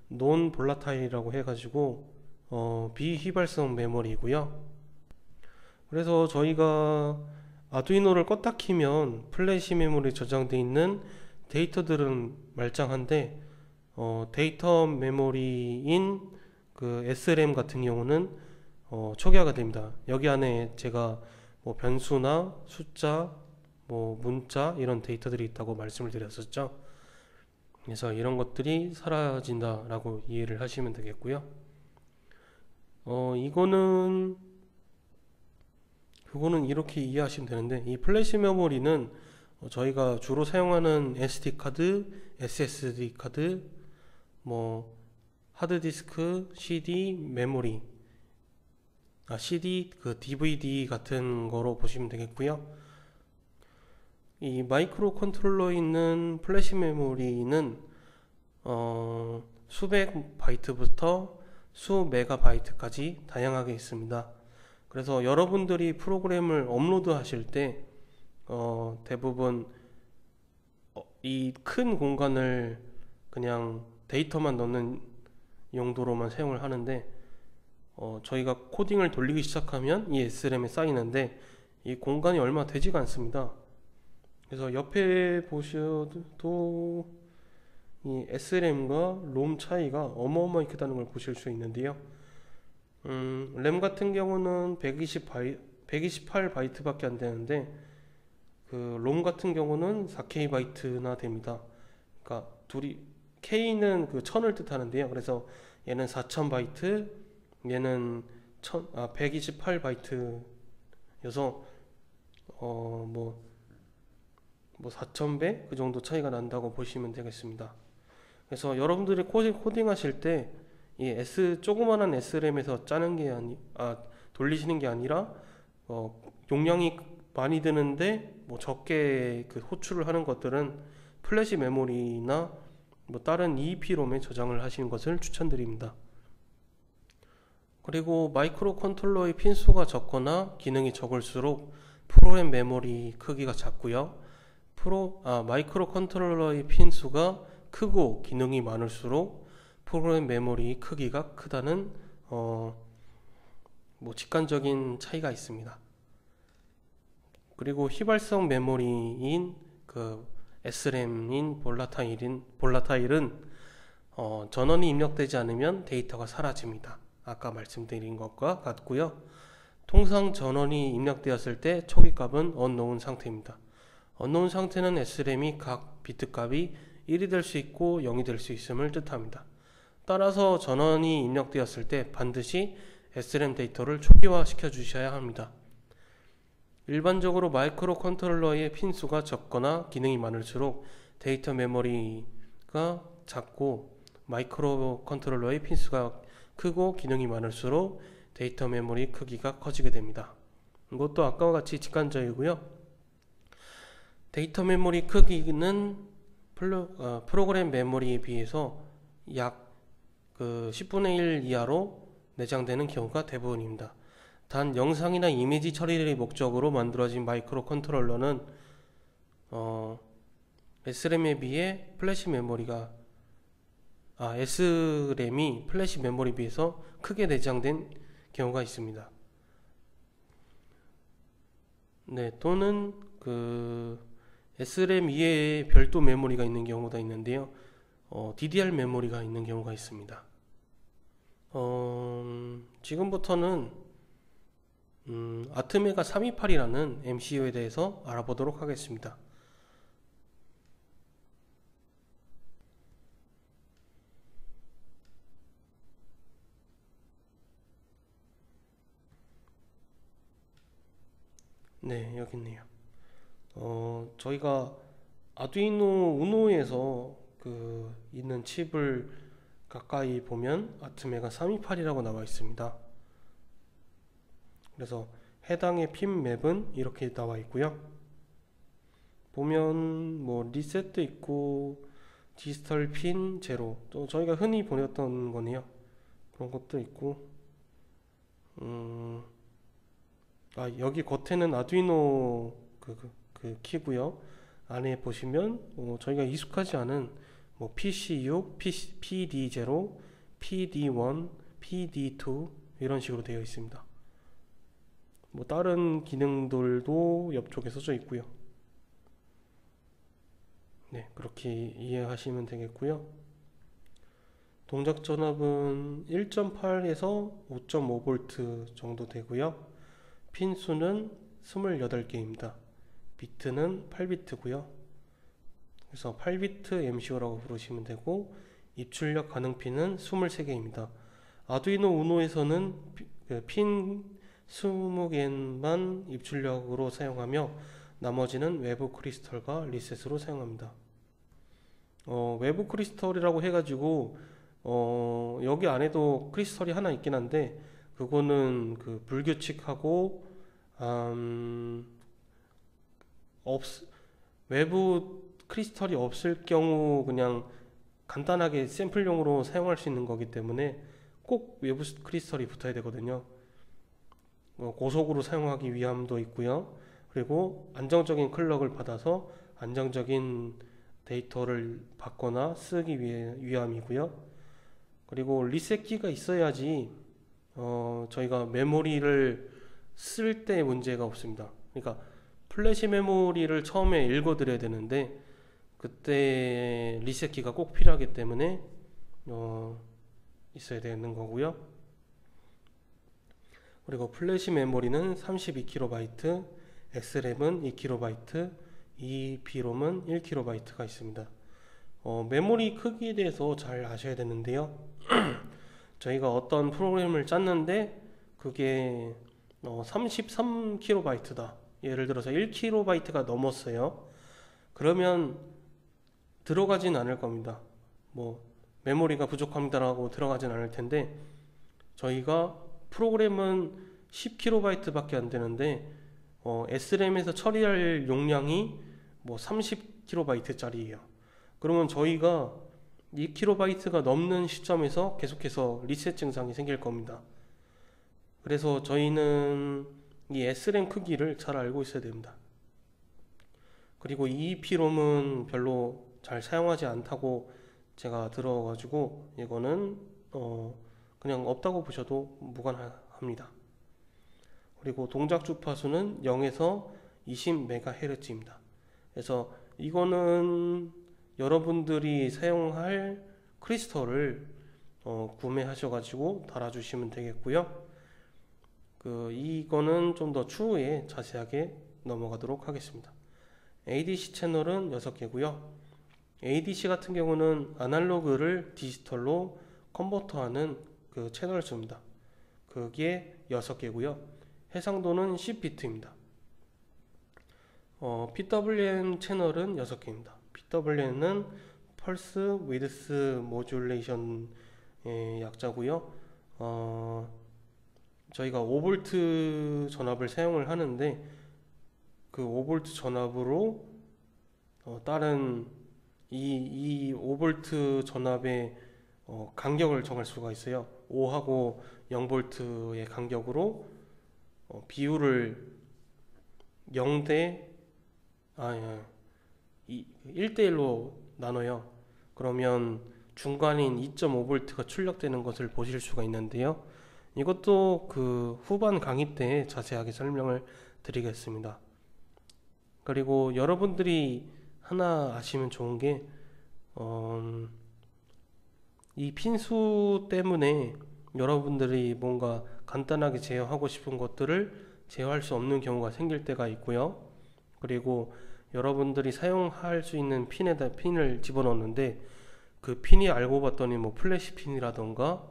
Speaker 1: 논 볼라타일이라고 해가지고 비휘발성 메모리이고요. 그래서 저희가 아두이노를 껐다 키면 플래시 메모리에 저장되어 있는 데이터들은 말짱한데 데이터 메모리인 SRAM 같은 경우는 초기화가 됩니다. 여기 안에 제가 변수나 숫자, 문자 이런 데이터들이 있다고 말씀을 드렸었죠. 그래서 이런 것들이 사라진다라고 이해를 하시면 되겠고요. 그거는 이렇게 이해하시면 되는데 이 플래시 메모리는 저희가 주로 사용하는 SD 카드, SSD 카드, 하드디스크, CD, 메모리, CD, DVD 같은 거로 보시면 되겠고요. 이 마이크로 컨트롤러에 있는 플래시 메모리는 수백 바이트부터 수 메가바이트까지 다양하게 있습니다. 그래서 여러분들이 프로그램을 업로드 하실 때 대부분 이 큰 공간을 그냥 데이터만 넣는 용도로만 사용을 하는데 저희가 코딩을 돌리기 시작하면 이 SRAM에 쌓이는데 이 공간이 얼마 되지가 않습니다. 그래서 옆에 보셔도 이 SRAM과 롬 차이가 어마어마하게 크다는 걸 보실 수 있는데요. 램 같은 경우는 128바이트 밖에 안 되는데 롬 같은 경우는 4K 바이트나 됩니다. 그러니까 K는 1000을 뜻하는데요. 그래서 얘는 4000바이트, 얘는 128바이트여서 뭐 4000배 그 정도 차이가 난다고 보시면 되겠습니다. 그래서 여러분들이 코딩 하실 때 이 조그만한 SRAM에서 짜는 게 돌리시는 게 아니라 용량이 많이 드는데 적게 호출을 하는 것들은 플래시 메모리나 다른 EEP롬에 저장을 하시는 것을 추천드립니다. 그리고 마이크로 컨트롤러의 핀수가 적거나 기능이 적을수록 프로그램 메모리 크기가 작고요. 마이크로 컨트롤러의 핀수가 크고 기능이 많을수록 프로그램 메모리 크기가 크다는 직관적인 차이가 있습니다. 그리고 휘발성 메모리인 SRAM인 볼라타일은 전원이 입력되지 않으면 데이터가 사라집니다. 아까 말씀드린 것과 같고요. 통상 전원이 입력되었을 때 초기값은 언노운 상태입니다. 언노운 상태는 SRAM이 각 비트 값이 1이 될 수 있고 0이 될 수 있음을 뜻합니다. 따라서 전원이 입력되었을 때 반드시 SRAM 데이터를 초기화 시켜 주셔야 합니다. 일반적으로 마이크로 컨트롤러의 핀수가 적거나 기능이 많을수록 데이터 메모리가 작고, 마이크로 컨트롤러의 핀수가 크고 기능이 많을수록 데이터 메모리 크기가 커지게 됩니다. 이것도 아까와 같이 직관적이고요. 데이터 메모리 크기는 프로그램 메모리에 비해서 약 10분의 1 이하로 내장되는 경우가 대부분입니다. 단 영상이나 이미지 처리를 목적으로 만들어진 마이크로 컨트롤러는 SRAM에 비해 SRAM이 플래시 메모리에 비해서 크게 내장된 경우가 있습니다. 네, 또는 SRAM 이외에 별도 메모리가 있는 경우가 있는데요. DDR 메모리가 있는 경우가 있습니다. 지금부터는 아트메가 328이라는 MCU에 대해서 알아보도록 하겠습니다. 네, 여기 있네요. 저희가 아두이노 우노에서 있는 칩을 가까이 보면 아트메가 328이라고 나와 있습니다. 그래서 해당의 핀 맵은 이렇게 나와 있고요. 보면 리셋도 있고 디지털 핀 제로, 또 저희가 흔히 보냈던 거네요. 그런 것도 있고, 여기 겉에는 아두이노 키고요. 안에 보시면 저희가 익숙하지 않은 PC6, PD0, PD1, PD2 이런 식으로 되어 있습니다. 다른 기능들도 옆쪽에 써져 있고요. 네, 그렇게 이해하시면 되겠고요. 동작 전압은 1.8에서 5.5V 정도 되고요. 핀 수는 28개입니다. 비트는 8비트고요. 그래서 8비트 MCU라고 부르시면 되고, 입출력 가능 핀은 23개입니다. 아두이노 우노에서는 핀 20개만 입출력으로 사용하며 나머지는 외부 크리스털과 리셋으로 사용합니다. 외부 크리스털이라고 해가지고 여기 안에도 크리스털이 하나 있긴 한데 그거는 그 불규칙하고 없, 외부 크리스털이 없을 경우 그냥 간단하게 샘플용으로 사용할 수 있는 거기 때문에 꼭 외부 크리스털이 붙어야 되거든요. 고속으로 사용하기 위함도 있고요. 그리고 안정적인 클럭을 받아서 안정적인 데이터를 받거나 쓰기 위함이고요. 그리고 리셋키가 있어야지 저희가 메모리를 쓸 때 문제가 없습니다. 그러니까 플래시 메모리를 처음에 읽어드려야 되는데 그때 리셋키가 꼭 필요하기 때문에 있어야 되는 거고요. 그리고 플래시 메모리는 32KB, SRAM은 2KB, EEPROM은 1KB가 있습니다. 메모리 크기에 대해서 잘 아셔야 되는데요. 저희가 어떤 프로그램을 짰는데 그게 33KB다. 예를 들어서 1KB가 넘었어요. 그러면 들어가진 않을 겁니다. 메모리가 부족합니다라고 들어가진 않을 텐데 저희가 프로그램은 10KB 밖에 안 되는데 SRAM에서 처리할 용량이 30KB 짜리예요. 그러면 저희가 2KB가 넘는 시점에서 계속해서 리셋 증상이 생길 겁니다. 그래서 저희는 이 SRAM 크기를 잘 알고 있어야 됩니다. 그리고 EEPROM은 별로 잘 사용하지 않다고 제가 들어가지고 이거는 그냥 없다고 보셔도 무관합니다. 그리고 동작 주파수는 0에서 20MHz입니다. 그래서 이거는 여러분들이 사용할 크리스털을 구매하셔가지고 달아주시면 되겠고요. 이거는 좀 더 추후에 자세하게 넘어가도록 하겠습니다. ADC 채널은 6개고요. ADC 같은 경우는 아날로그를 디지털로 컨버터하는 그 채널 수입니다. 그게 6개고요. 해상도는 10비트입니다. PWM 채널은 6개입니다. PWM은 펄스 위드스 모듈레이션의 약자고요. 저희가 5V 전압을 사용을 하는데 그 5V 전압으로 다른 이 5V 전압의 간격을 정할 수가 있어요. 5하고 0V의 간격으로 비율을 1대1로 나눠요. 그러면 중간인 2.5V가 출력되는 것을 보실 수가 있는데요. 이것도 그 후반 강의 때 자세하게 설명을 드리겠습니다. 그리고 여러분들이 하나 아시면 좋은 게 이 핀수 때문에 여러분들이 뭔가 간단하게 제어하고 싶은 것들을 제어할 수 없는 경우가 생길 때가 있고요. 그리고 여러분들이 사용할 수 있는 핀에다 핀을 집어넣는데 그 핀이 알고 봤더니 플래시 핀이라던가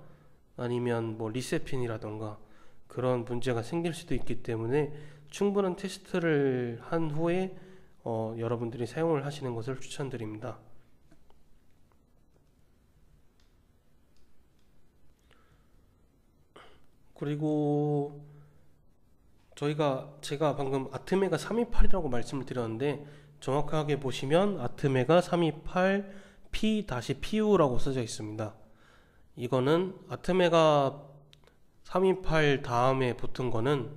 Speaker 1: 아니면 리셋 핀이라던가 그런 문제가 생길 수도 있기 때문에 충분한 테스트를 한 후에 여러분들이 사용을 하시는 것을 추천드립니다. 그리고 제가 방금 아트메가 328이라고 말씀을 드렸는데 정확하게 보시면 아트메가 328 P-PU라고 써져 있습니다. 이거는 아트메가 328 다음에 붙은 거는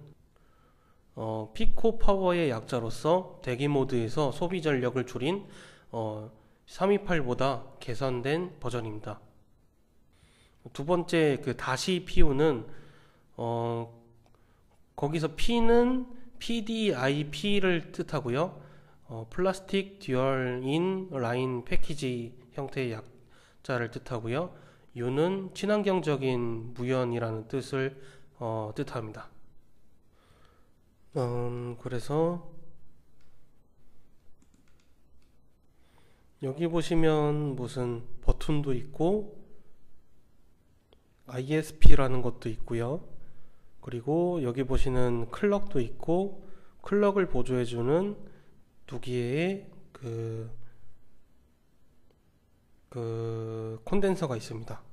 Speaker 1: 피코 파워의 약자로서 대기 모드에서 소비 전력을 줄인 328보다 개선된 버전입니다. 두 번째 그 다시 PU는 거기서 P는 PDIP를 뜻하고요. 플라스틱 듀얼 인 라인 패키지 형태의 약자를 뜻하고요. U는 친환경적인 무연이라는 뜻을 뜻합니다. 그래서 여기 보시면 무슨 버튼도 있고 ISP라는 것도 있고요. 그리고 여기 보시는 클럭도 있고 클럭을 보조해주는 두 개의 그 콘덴서가 있습니다.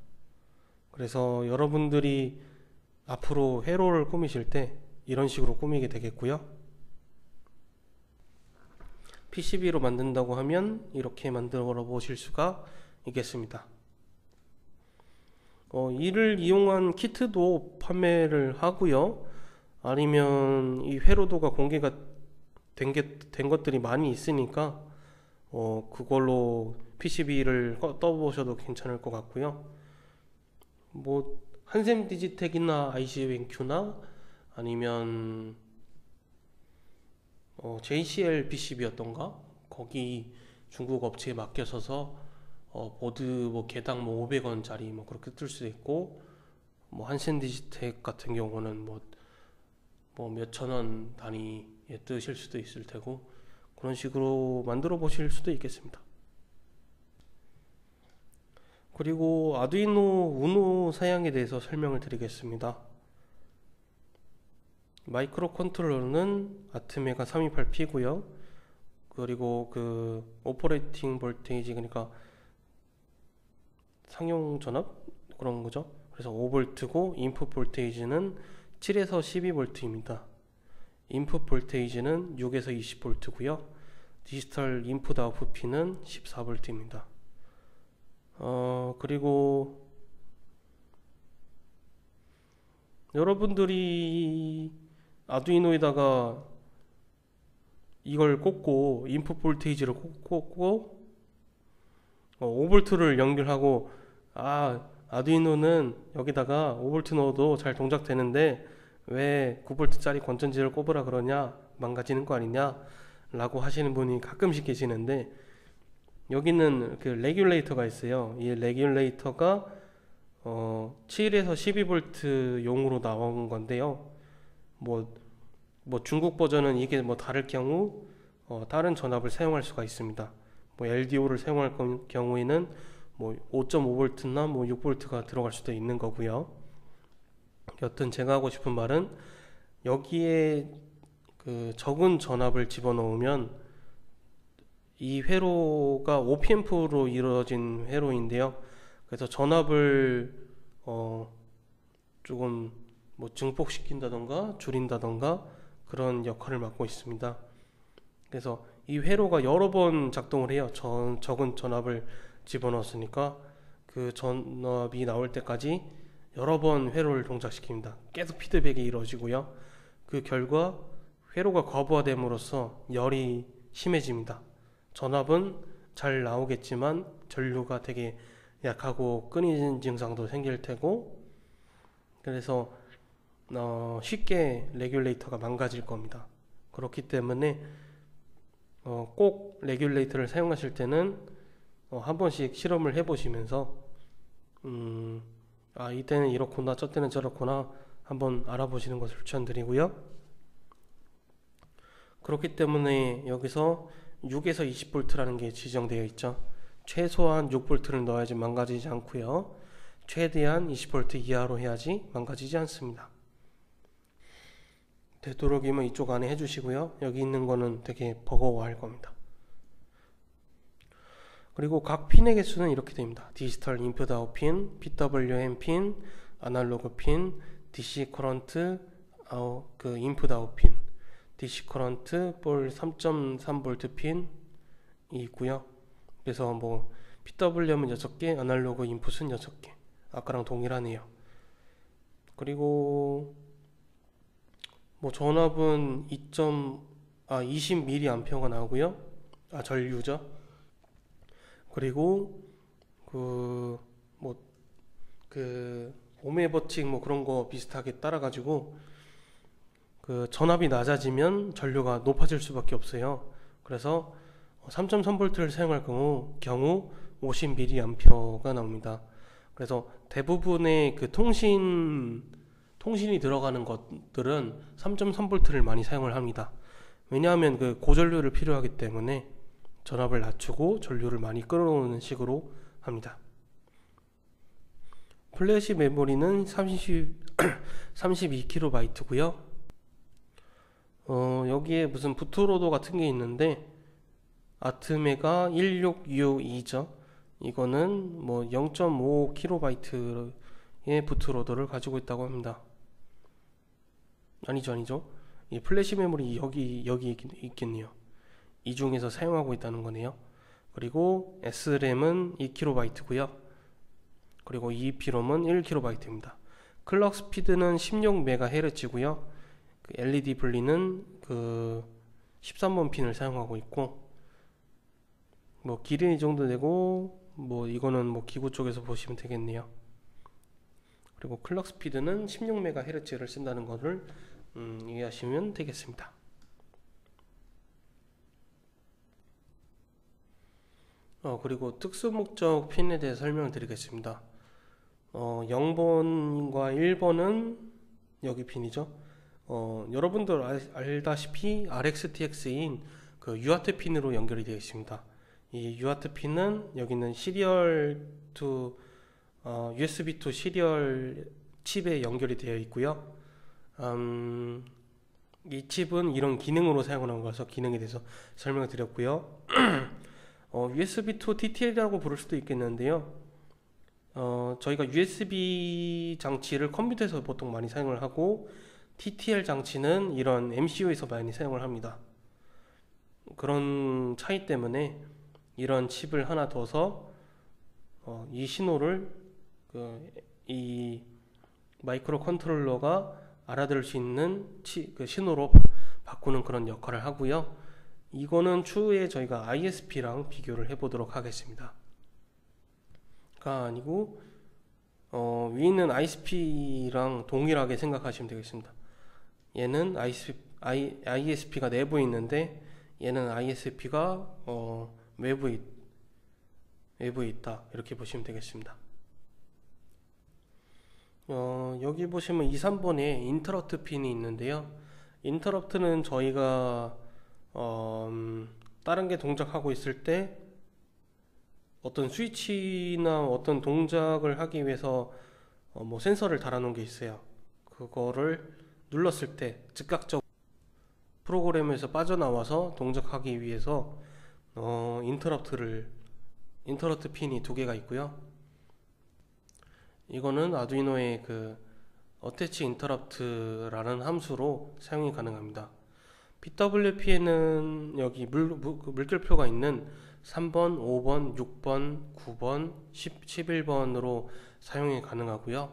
Speaker 1: 그래서 여러분들이 앞으로 회로를 꾸미실 때 이런 식으로 꾸미게 되겠고요. PCB로 만든다고 하면 이렇게 만들어 보실 수가 있겠습니다. 이를 이용한 키트도 판매를 하고요. 아니면 이 회로도가 공개가 된 것들이 많이 있으니까 그걸로 PCB를 떠보셔도 괜찮을 것 같고요. 뭐 한샘 디지텍이나 ICvenQ나 아니면 JCL PCB였던가 거기 중국 업체에 맡겨서서 보드 뭐 개당 뭐 500원짜리 뭐 그렇게 뜰 수도 있고, 뭐 한샘 디지텍 같은 경우는 뭐 몇천 원 단위에 뜨실 수도 있을 테고, 그런 식으로 만들어 보실 수도 있겠습니다. 그리고 아두이노 우노 사양에 대해서 설명을 드리겠습니다. 마이크로 컨트롤러는 아트메가 328P고요. 그리고 그 오퍼레이팅 볼테이지, 그러니까 상용 전압 그런 거죠. 그래서 5V고 인풋 볼테이지는 7에서 12V입니다. 인풋 볼테이지는 6에서 20V고요. 디지털 인풋 아웃풋 핀은 14V입니다. 그리고 여러분들이 아두이노에다가 이걸 꽂고 인풋 볼테이지를 꽂고 5V를 연결하고, 아두이노는 여기다가 5V 넣어도 잘 동작되는데 왜 9V짜리 건전지를 꼽으라 그러냐, 망가지는 거 아니냐 라고 하시는 분이 가끔씩 계시는데, 여기는 그 레귤레이터가 있어요. 이 레귤레이터가 7에서 12V 용으로 나온 건데요. 뭐 중국 버전은 이게 뭐 다를 경우 다른 전압을 사용할 수가 있습니다. 뭐 LDO를 사용할 경우에는 뭐 5.5V나 뭐 6V가 들어갈 수도 있는 거고요. 여튼 제가 하고 싶은 말은, 여기에 그 적은 전압을 집어넣으면 이 회로가 OPMP로 이루어진 회로인데요. 그래서 전압을 조금 뭐 증폭시킨다던가 줄인다던가 그런 역할을 맡고 있습니다. 그래서 이 회로가 여러 번 작동을 해요. 적은 전압을 집어넣었으니까 그 전압이 나올 때까지 여러 번 회로를 동작시킵니다. 계속 피드백이 이루어지고요. 그 결과 회로가 과부하됨으로써 열이 심해집니다. 전압은 잘 나오겠지만 전류가 되게 약하고 끊이는 증상도 생길 테고, 그래서 쉽게 레귤레이터가 망가질 겁니다. 그렇기 때문에 꼭 레귤레이터를 사용하실 때는 한 번씩 실험을 해보시면서 이때는 이렇구나 저때는 저렇구나 한번 알아보시는 것을 추천드리고요. 그렇기 때문에 여기서 6에서 20V라는 게 지정되어 있죠. 최소한 6V를 넣어야지 망가지지 않고요. 최대한 20V 이하로 해야지 망가지지 않습니다. 되도록이면 이쪽 안에 해주시고요. 여기 있는 거는 되게 버거워할 겁니다. 그리고 각 핀의 개수는 이렇게 됩니다. 디지털 인풋 아웃 핀, PWM 핀, 아날로그 핀, DC 커런트 그 인풋 아웃 핀, DC 커런트 볼 3.3V 핀이 있고요. 그래서 뭐 PWM은 6개, 아날로그 인풋은 6개. 아까랑 동일하네요. 그리고 뭐 전압은 20mA가 나오고요. 전류죠. 그리고 오메 버칙 뭐 그런 거 비슷하게 따라 가지고 그 전압이 낮아지면 전류가 높아질 수밖에 없어요. 그래서 3.3V를 사용할 경우 50mA가 나옵니다. 그래서 대부분의 그 통신이 들어가는 것들은 3.3V를 많이 사용을 합니다. 왜냐하면 그 고전류를 필요하기 때문에 전압을 낮추고 전류를 많이 끌어오는 식으로 합니다. 플래시 메모리는 32KB고요. 여기에 무슨 부트로더 같은 게 있는데 아트메가 1662죠. 이거는 뭐 0.5KB의 부트로더를 가지고 있다고 합니다. 아니죠. 이 플래시 메모리 여기 있겠네요. 이 중에서 사용하고 있다는 거네요. 그리고 SRAM은 2KB고요. 그리고 EEPROM은 1KB입니다. 클럭 스피드는 16MHz고요. 그 LED 분리는 그 13번 핀을 사용하고 있고, 뭐 길이는 이 정도 되고, 뭐 이거는 뭐 기구 쪽에서 보시면 되겠네요. 그리고 클럭 스피드는 16MHz를 쓴다는 것을 이해하시면 되겠습니다. 그리고 특수 목적 핀에 대해 설명을 드리겠습니다. 0번과 1번은 여기 핀이죠. 여러분들 알다시피 RxTX인 그 UART 핀으로 연결이 되어 있습니다. 이 UART 핀은 여기는 시리얼 to USB to 시리얼 칩에 연결이 되어 있고요. 이 칩은 이런 기능으로 사용하는 것서 기능에 대해서 설명을 드렸고요. USB to TTL이라고 부를 수도 있겠는데요. 저희가 USB 장치를 컴퓨터에서 보통 많이 사용을 하고, TTL 장치는 이런 MCU에서 많이 사용을 합니다. 그런 차이 때문에 이런 칩을 하나 둬서 이 신호를 이 마이크로 컨트롤러가 알아들을 수 있는 그 신호로 바꾸는 그런 역할을 하고요. 이거는 추후에 저희가 ISP랑 비교를 해보도록 하겠습니다. 가 아니고 위에 있는 ISP랑 동일하게 생각하시면 되겠습니다. 얘는 ISP가 내부에 있는데 얘는 ISP가 외부에 있다, 이렇게 보시면 되겠습니다. 여기 보시면 2, 3번에 인터럽트 핀이 있는데요. 인터럽트는 저희가 다른 게 동작하고 있을 때 어떤 스위치나 어떤 동작을 하기 위해서 뭐 센서를 달아놓은 게 있어요. 그거를 눌렀을 때 즉각적으로 프로그램에서 빠져나와서 동작하기 위해서 인터럽트 핀이 2개가 있고요. 이거는 아두이노의 그 attach interrupt라는 함수로 사용이 가능합니다. PWP에는 여기 물결표가 있는 3번, 5번, 6번, 9번, 11번으로 사용이 가능하고요.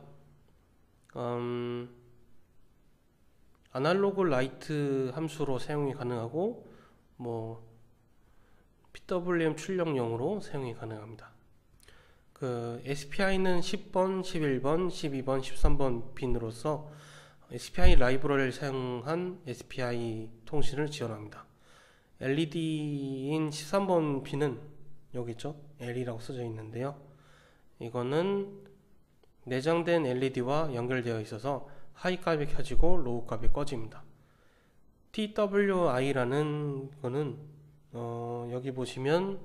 Speaker 1: 아날로그 라이트 함수로 사용이 가능하고, 뭐 PWM 출력용으로 사용이 가능합니다. 그 SPI는 10번, 11번, 12번, 13번 핀으로서 SPI 라이브러리를 사용한 SPI 통신을 지원합니다. LED인 13번 핀은 여기 있죠? L이라고 써져 있는데요. 이거는 내장된 LED와 연결되어 있어서 하이 값이 켜지고 로우 값이 꺼집니다. TWI라는 거는 여기 보시면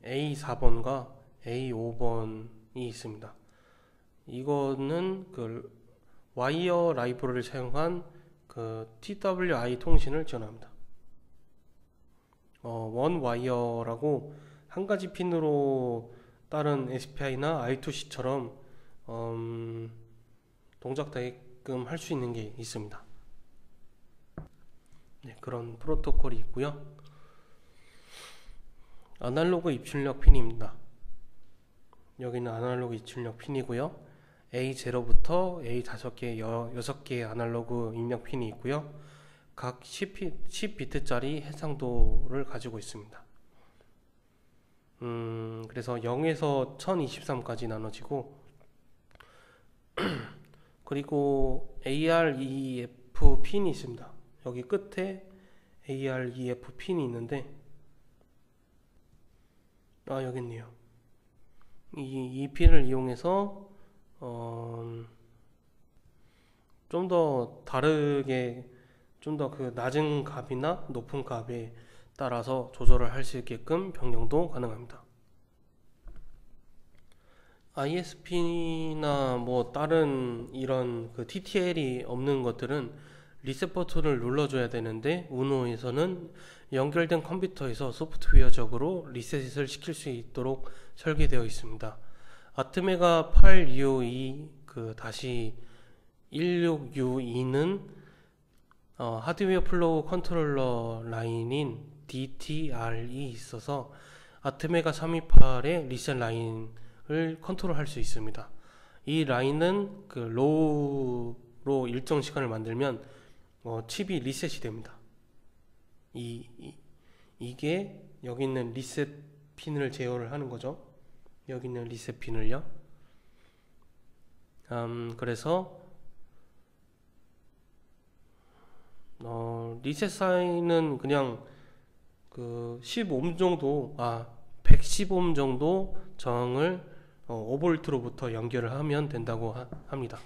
Speaker 1: A4번과 A5번이 있습니다. 이거는 그 와이어 라이브러리를 사용한 그 TWI 통신을 지원합니다. 원 와이어라고 한 가지 핀으로 다른 SPI나 I2C처럼 동작되게끔 할 수 있는 게 있습니다. 네, 그런 프로토콜이 있고요. 아날로그 입출력 핀입니다. 여기는 아날로그 입출력 핀이고요. A0부터 A5개, 6개의 아날로그 입력 핀이 있고요. 각 10비트짜리 해상도를 가지고 있습니다. 그래서 0에서 1023까지 나눠지고, 그리고 AREF 핀이 있습니다. 여기 끝에 AREF 핀이 있는데, 여기 있네요. 이 핀을 이용해서 좀 더 다르게, 좀 더 그 낮은 값이나 높은 값에 따라서 조절을 할 수 있게끔 변경도 가능합니다. ISP나 뭐 다른 이런 그 TTL이 없는 것들은 리셋 버튼을 눌러줘야 되는데, 우노에서는 연결된 컴퓨터에서 소프트웨어적으로 리셋을 시킬 수 있도록 설계되어 있습니다. 아트메가 8252 다시 16U2는 하드웨어 플로우 컨트롤러 라인인 DTR이 있어서 아트메가 328의 리셋 라인을 컨트롤할 수 있습니다. 이 라인은 로우로 일정 시간을 만들면 칩이 리셋이 됩니다. 이게 여기 있는 리셋 핀을 제어를 하는 거죠. 여기 있는 리셋 핀을요. 그래서 리셋 사인은 그냥 15옴 정도 115옴 정도 저항을 5V로부터 연결을 하면 된다고 합니다.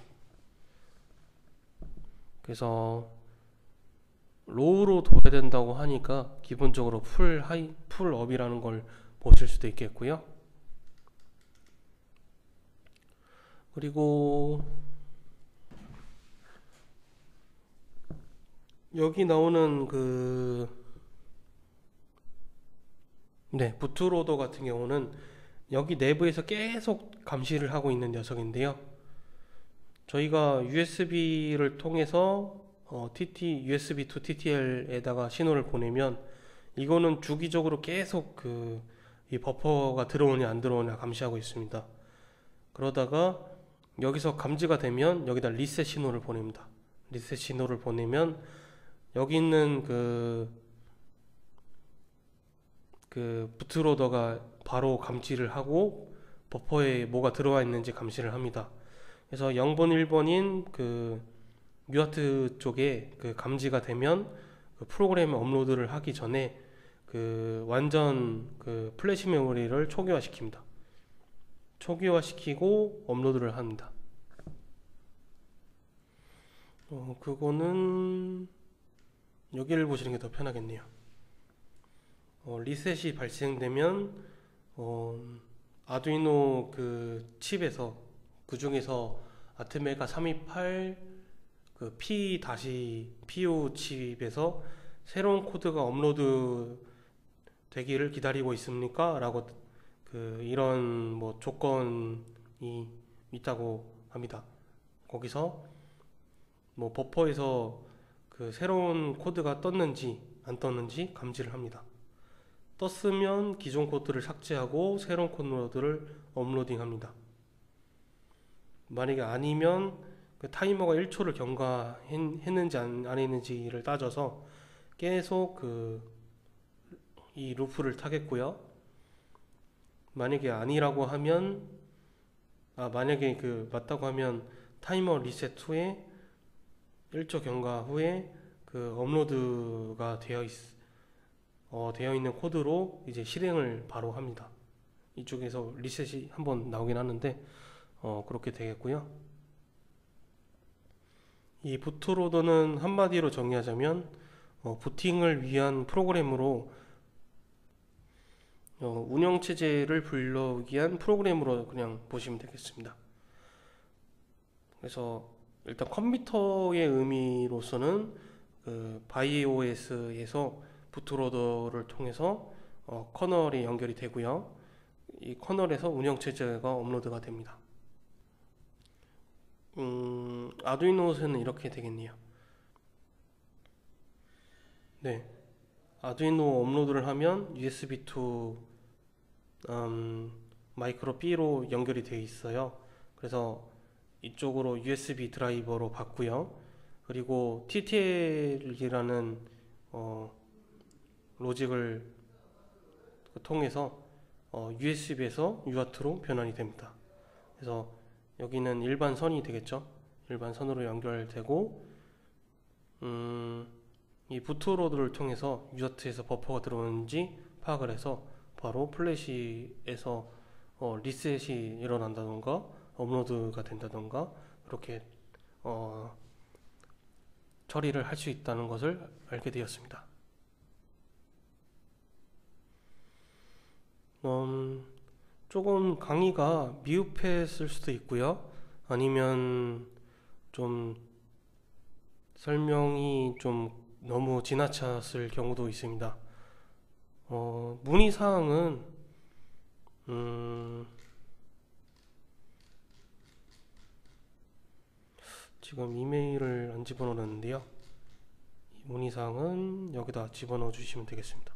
Speaker 1: 그래서 로우로 둬야 된다고 하니까 기본적으로 풀업이라는 걸 보실 수도 있겠고요. 그리고 여기 나오는 부트로더 같은 경우는 여기 내부에서 계속 감시를 하고 있는 녀석인데요. 저희가 USB를 통해서 USB to TTL에다가 신호를 보내면 이거는 주기적으로 계속 이 버퍼가 들어오냐 안 들어오냐 감시하고 있습니다. 그러다가 여기서 감지가 되면 여기다 리셋 신호를 보냅니다. 리셋 신호를 보내면 여기 있는 부트로더가 바로 감지를 하고 버퍼에 뭐가 들어와 있는지 감시를 합니다. 그래서 0번 1번인 UART 쪽에 감지가 되면 프로그램 업로드를 하기 전에 완전 플래시 메모리를 초기화 시킵니다. 초기화 시키고 업로드를 합니다. 그거는 여기를 보시는 게 더 편하겠네요. 리셋이 발생되면 아두이노 칩에서 그중에서 아트메가 328 P-PO 칩에서 새로운 코드가 업로드 되기를 기다리고 있습니까? 라고 이런 조건이 있다고 합니다. 거기서 버퍼에서 새로운 코드가 떴는지 안 떴는지 감지를 합니다. 떴으면 기존 코드를 삭제하고 새로운 코드를 업로딩합니다. 만약에 아니면 타이머가 1초를 경과했는지 안 했는지를 따져서 계속 이 루프를 타겠고요. 만약에 아니라고 하면 만약에 맞다고 하면 타이머 리셋 후에 1초 경과 후에 업로드가 되어 있는 코드로 이제 실행을 바로 합니다. 이쪽에서 리셋이 한번 나오긴 하는데 그렇게 되겠고요. 이 부트로더는 한마디로 정리하자면 부팅을 위한 프로그램으로 운영체제를 불러오기 위한 프로그램으로 그냥 보시면 되겠습니다. 그래서 일단 컴퓨터의 의미로서는 바이오스에서 부트로더를 통해서 커널이 연결이 되고요. 이 커널에서 운영체제가 업로드가 됩니다. 아두이노에서는 이렇게 되겠네요. 아두이노 업로드를 하면 USB to 마이크로 B로 연결이 되어 있어요. 그래서 이쪽으로 USB 드라이버로 받고요. 그리고 TTL이라는 로직을 통해서 USB에서 UART로 변환이 됩니다. 그래서 여기는 일반 선이 되겠죠. 일반 선으로 연결되고 이 부트로드를 통해서 UART에서 버퍼가 들어오는지 파악을 해서 바로 플래시에서 리셋이 일어난다던가 업로드가 된다던가 그렇게 처리를 할 수 있다는 것을 알게 되었습니다. 조금 강의가 미흡했을 수도 있고요. 아니면 좀 설명이 좀 너무 지나쳤을 경우도 있습니다. 문의사항은 지금 이메일을 안 집어넣었는데요. 이 문의사항은 여기다 집어넣어 주시면 되겠습니다.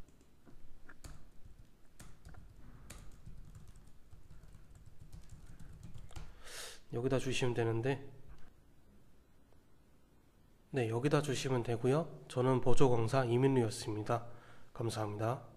Speaker 1: 여기다 주시면 되는데, 네, 여기다 주시면 되고요. 저는 보조강사 이민우였습니다. 감사합니다.